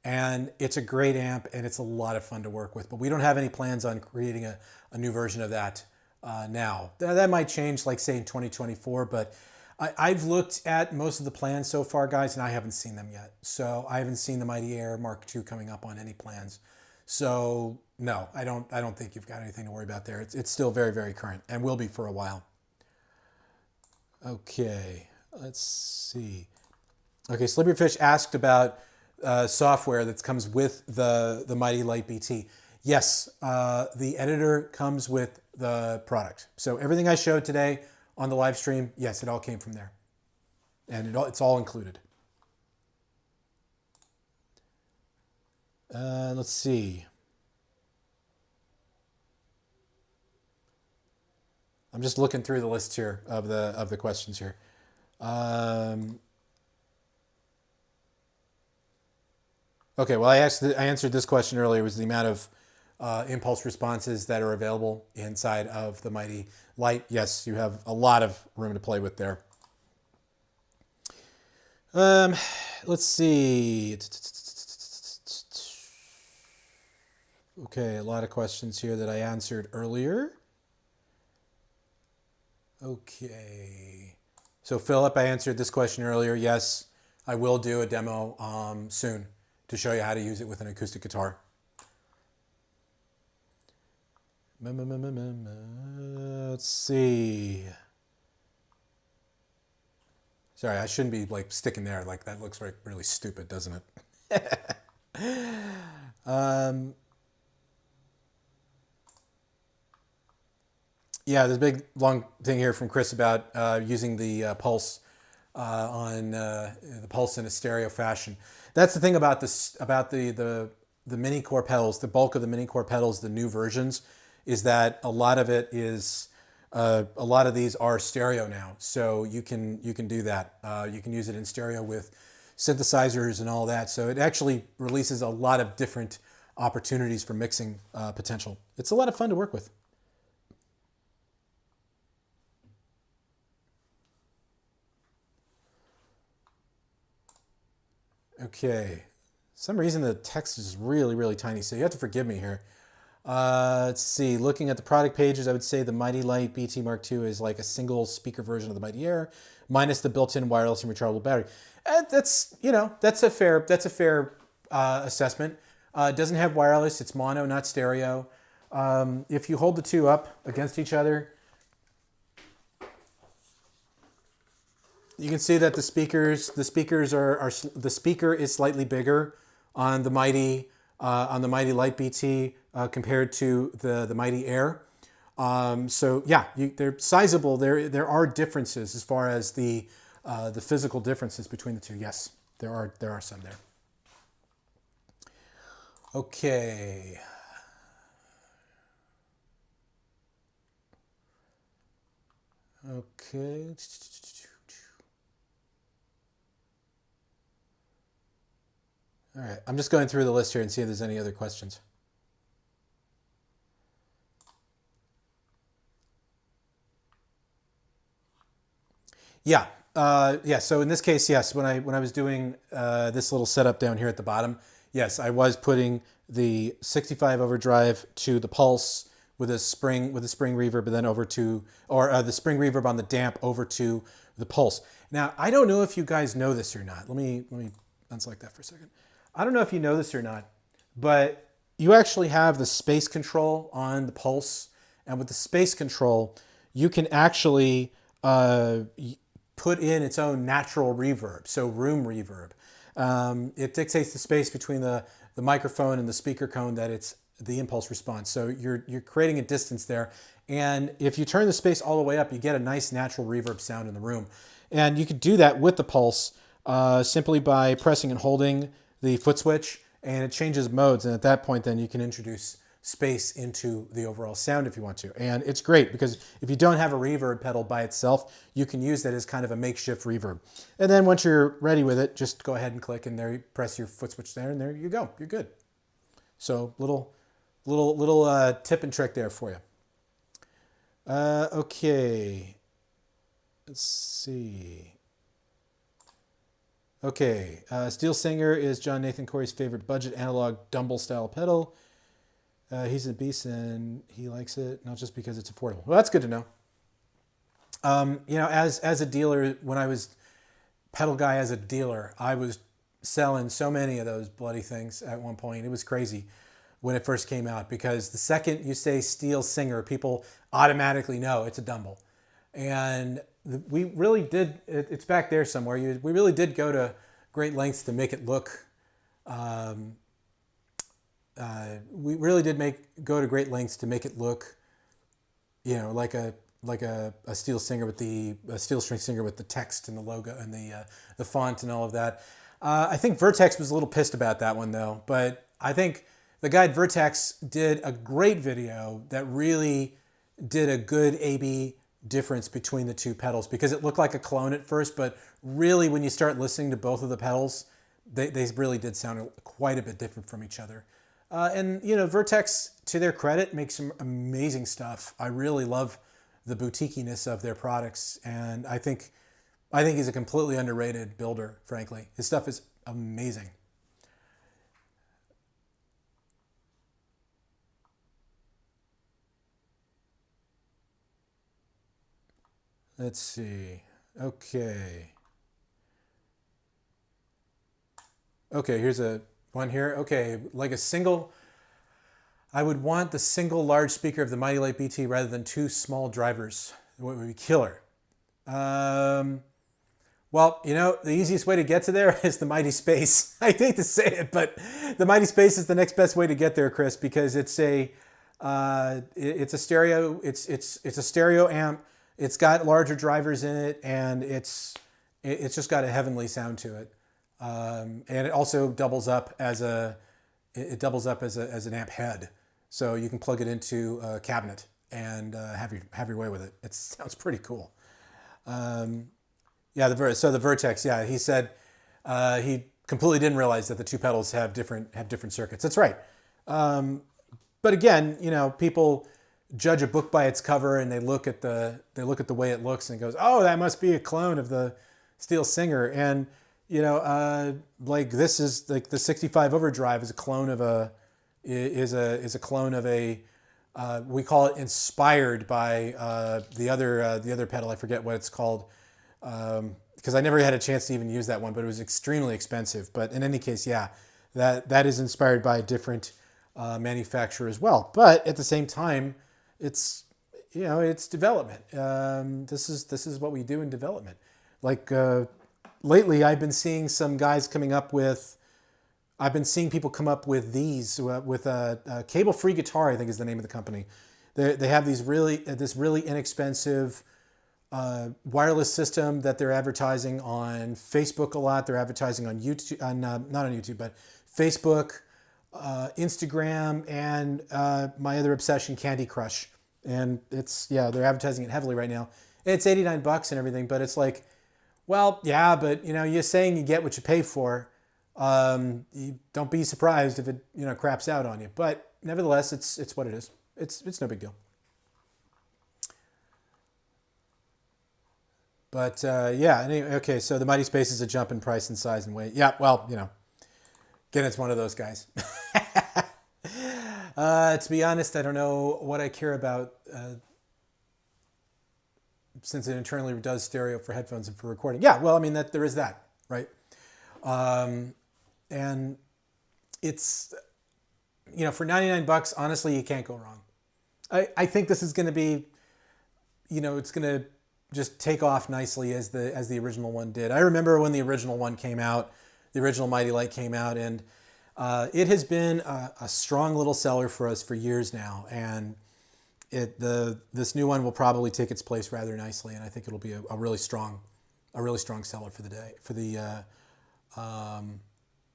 and it's a great amp, and it's a lot of fun to work with. But we don't have any plans on creating a new version of that now. That might change, like say in 2024, but I've looked at most of the plans so far, guys, and I haven't seen them yet. So I haven't seen the Mighty Air Mark II coming up on any plans. So no, I don't think you've got anything to worry about there. It's still very, very current and will be for a while. Okay, let's see. Okay, Slippery Fish asked about software that comes with the Mighty Lite BT. Yes, the editor comes with the product. So everything I showed today on the live stream, yes, it all came from there. And it's all included. Let's see. I'm just looking through the list here of the questions here. Okay, well, I answered this question earlier. Was the amount of impulse responses that are available inside of the Mighty Lite. Yes, you have a lot of room to play with there. Let's see. Okay, a lot of questions here that I answered earlier. Okay. So Philip, I answered this question earlier. Yes, I will do a demo soon to show you how to use it with an acoustic guitar. Let's see. Sorry, I shouldn't be like sticking there. Like that looks like really stupid, doesn't it? Yeah, there's a big long thing here from Chris about using the pulse on the pulse in a stereo fashion. That's the thing about this, about the mini core pedals. The bulk of the mini core pedals, the new versions, is that a lot of it is a lot of these are stereo now, so you can do that. You can use it in stereo with synthesizers and all that. So it actually releases a lot of different opportunities for mixing potential. It's a lot of fun to work with. Okay, some reason the text is really, really tiny, so you have to forgive me here. Let's see, looking at the product pages, I would say the Mighty Lite BT Mark II is like a single speaker version of the Mighty Air, minus the built-in wireless and rechargeable battery. That's, you know, that's a fair assessment. It doesn't have wireless, it's mono, not stereo. If you hold the two up against each other, you can see that the speaker is slightly bigger on the Mighty Lite BT compared to the Mighty Air. So yeah, they're sizable. There are differences as far as the physical differences between the two. Yes, there are some there. Okay. Okay. All right, I'm just going through the list here and see if there's any other questions. Yeah, yeah. So in this case, yes. When I was doing this little setup down here at the bottom, yes, I was putting the 65 overdrive to the pulse with a spring reverb, and then over to the spring reverb on the damp over to the pulse. Now I don't know if you guys know this or not. Let me unselect that for a second. I don't know if you know this or not, but you actually have the space control on the pulse, and with the space control, you can actually put in its own natural reverb, so room reverb. It dictates the space between the microphone and the speaker cone that it's the impulse response. So you're creating a distance there, and if you turn the space all the way up, you get a nice natural reverb sound in the room. And you could do that with the pulse simply by pressing and holding the foot switch, and it changes modes, and at that point then you can introduce space into the overall sound if you want to. And it's great because if you don't have a reverb pedal by itself, you can use that as kind of a makeshift reverb. And then once you're ready with it, just go ahead and click, and there you press your foot switch there, and there you go, you're good. So little tip and trick there for you. Okay, let's see. Okay, Steel Singer is John Nathan Corey's favorite budget analog Dumble style pedal. He's a beast and he likes it, not just because it's affordable. Well, that's good to know. You know, as a dealer, when I was pedal guy as a dealer, I was selling so many of those bloody things at one point. It was crazy when it first came out, because the second you say Steel Singer, people automatically know it's a Dumble. And we really did, it's back there somewhere, we really did go to great lengths to make it look, we really did go to great lengths to make it look, you know, like a steel singer with a steel string singer with the text and the logo and the font and all of that. I think Vertex was a little pissed about that one though, but I think the guy at Vertex did a great video that really did a good A/B difference between the two pedals, because it looked like a clone at first, but really when you start listening to both of the pedals, they really did sound quite a bit different from each other. And you know, Vertex, to their credit, makes some amazing stuff. I really love the boutiquiness of their products, and I think he's a completely underrated builder, frankly. His stuff is amazing. Let's see. Okay. Okay, here's a one here. Okay, like a single, I would want the single large speaker of the Mighty Lite BT rather than two small drivers. What would be killer? Well, you know, the easiest way to get to there is the Mighty Space. I hate to say it, but the Mighty Space is the next best way to get there, Chris, because it's a stereo. It's a stereo amp. It's got larger drivers in it, and it's just got a heavenly sound to it. And it also doubles up as an amp head, so you can plug it into a cabinet and have your way with it. It sounds pretty cool. Yeah, so the Vertex. Yeah, he said he completely didn't realize that the two pedals have different circuits. That's right. But again, you know, people judge a book by its cover, and they look at the way it looks and goes, oh, that must be a clone of the Steel Singer. And you know, like this is like the 65 Overdrive is a clone of a we call it inspired by the other pedal. I forget what it's called because I never had a chance to even use that one, but it was extremely expensive. But in any case, yeah, that is inspired by a different manufacturer as well. But at the same time, it's, you know, it's development. This is what we do in development. Like lately, I've been seeing some guys coming up with. I've been seeing people come up with these with a cable-free guitar, I think is the name of the company. They have these this really inexpensive wireless system that they're advertising on Facebook a lot. They're advertising on YouTube, not on YouTube, but Facebook, Instagram, and my other obsession, Candy Crush. And they're advertising it heavily right now. It's $89 and everything, but it's like, well, yeah, but you know, you're saying you get what you pay for. You don't be surprised if it, you know, craps out on you. But nevertheless, it's what it is. It's no big deal. But yeah, anyway, okay, so the Mighty Space is a jump in price and size and weight. Yeah, well, you know, again, it's one of those guys. To be honest, I don't know what I care about since it internally does stereo for headphones and for recording. Yeah, well, I mean, there is that, right? And it's, you know, for $99, honestly, you can't go wrong. I think this is going to be, you know, it's going to just take off nicely as the original one did. I remember when the original one came out, the original Mighty Lite came out, and it has been a strong little seller for us for years now. And this new one will probably take its place rather nicely, and I think it'll be a really strong seller for the day, for the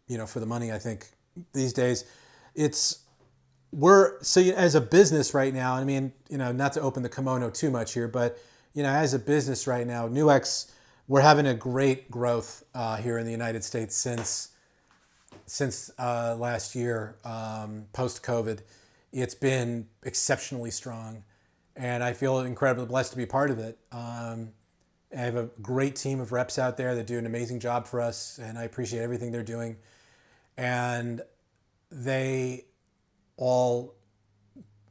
you know, for the money. I think these days as a business right now, I mean, you know, not to open the kimono too much here, but you know, as a business right now, NUX, we're having a great growth here in the United States since last year, post-COVID. It's been exceptionally strong, and I feel incredibly blessed to be part of it. I have a great team of reps out there that do an amazing job for us, and I appreciate everything they're doing. And they all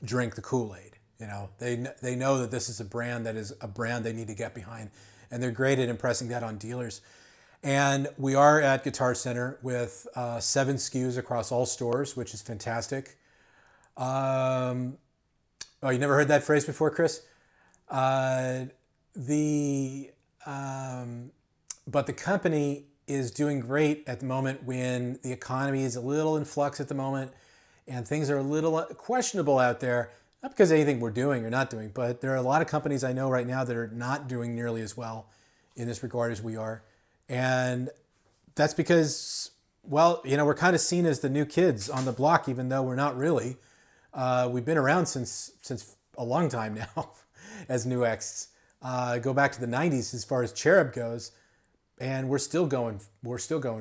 drink the Kool-Aid. You know, they know that this is a brand they need to get behind, and they're great at impressing that on dealers. And we are at Guitar Center with 7 SKUs across all stores, which is fantastic. Oh, you never heard that phrase before, Chris? But the company is doing great at the moment when the economy is a little in flux at the moment, and things are a little questionable out there. Not because of anything we're doing or not doing, but there are a lot of companies I know right now that are not doing nearly as well in this regard as we are. And that's because, well, you know, we're kind of seen as the new kids on the block, even though we're not really. We've been around since a long time now as NUX. Go back to the 90s as far as Cherub goes, and we're still going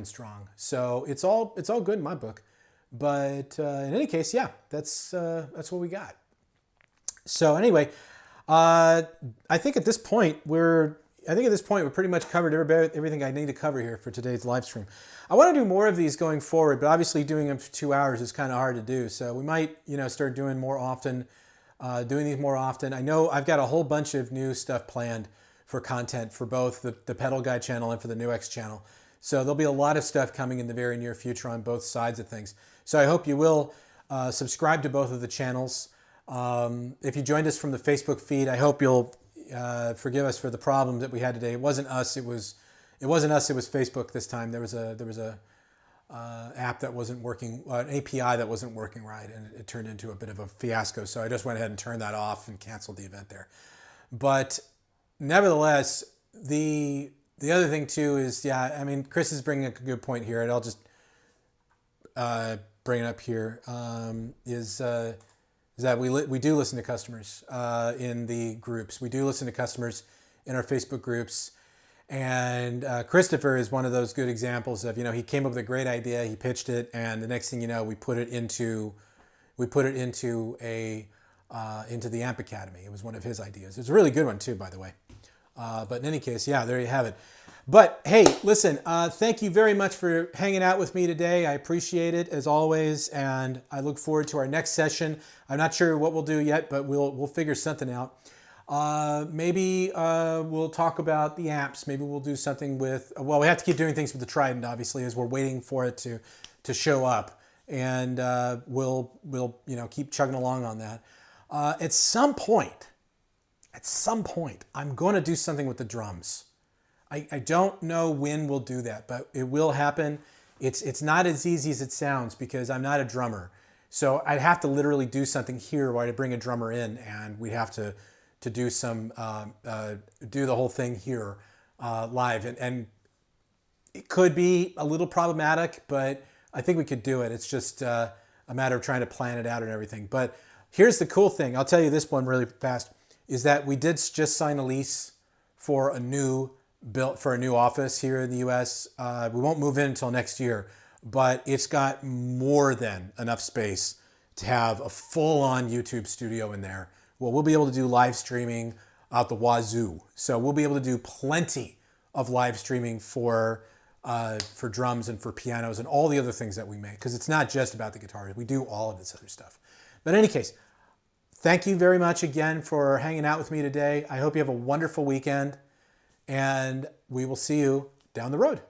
strong. So it's all good in my book. But in any case, yeah, that's what we got. So anyway, I think at this point we're pretty much covered everything I need to cover here for today's live stream. I want to do more of these going forward, but obviously doing them for 2 hours is kind of hard to do. So we might, you know, start doing these more often. I know I've got a whole bunch of new stuff planned for content for both the Pedal Guy channel and for the NUX channel. So there'll be a lot of stuff coming in the very near future on both sides of things. So I hope you will subscribe to both of the channels. If you joined us from the Facebook feed, I hope you'll forgive us for the problem that we had today. It wasn't us. It was Facebook this time. There was a app that wasn't working, an API that wasn't working right, and it turned into a bit of a fiasco. So I just went ahead and turned that off and canceled the event there. But nevertheless, the other thing too is, yeah, I mean, Chris is bringing up a good point here, and I'll just bring it up here. is that we do listen to customers in the groups. We do listen to customers in our Facebook groups. And Christopher is one of those good examples of, he came up with a great idea, he pitched it, and the next thing you know, we put it into the Amp Academy. It was one of his ideas. It's a really good one too, by the way. But in any case, yeah, there you have it. But hey, listen, thank you very much for hanging out with me today. I appreciate it as always, and I look forward to our next session. I'm not sure what we'll do yet, but we'll figure something out. Maybe we'll talk about the amps. Maybe we'll do something with, well, we have to keep doing things with the Trident, obviously, as we're waiting for it to show up. And we'll keep chugging along on that. At some point, I'm going to do something with the drums. I don't know when we'll do that, but it will happen. It's not as easy as it sounds because I'm not a drummer. So I'd have to literally do something here where I'd bring a drummer in, and we'd have to do do the whole thing here live. And it could be a little problematic, but I think we could do it. It's just a matter of trying to plan it out and everything. But here's the cool thing. I'll tell you this one really fast, is that we did just sign a lease for a new office here in the US. We won't move in until next year, but it's got more than enough space to have a full-on YouTube studio in there. Well, we'll be able to do live streaming out the wazoo. So we'll be able to do plenty of live streaming for drums and for pianos and all the other things that we make, because it's not just about the guitars. We do all of this other stuff. But in any case, thank you very much again for hanging out with me today. I hope you have a wonderful weekend, and we will see you down the road.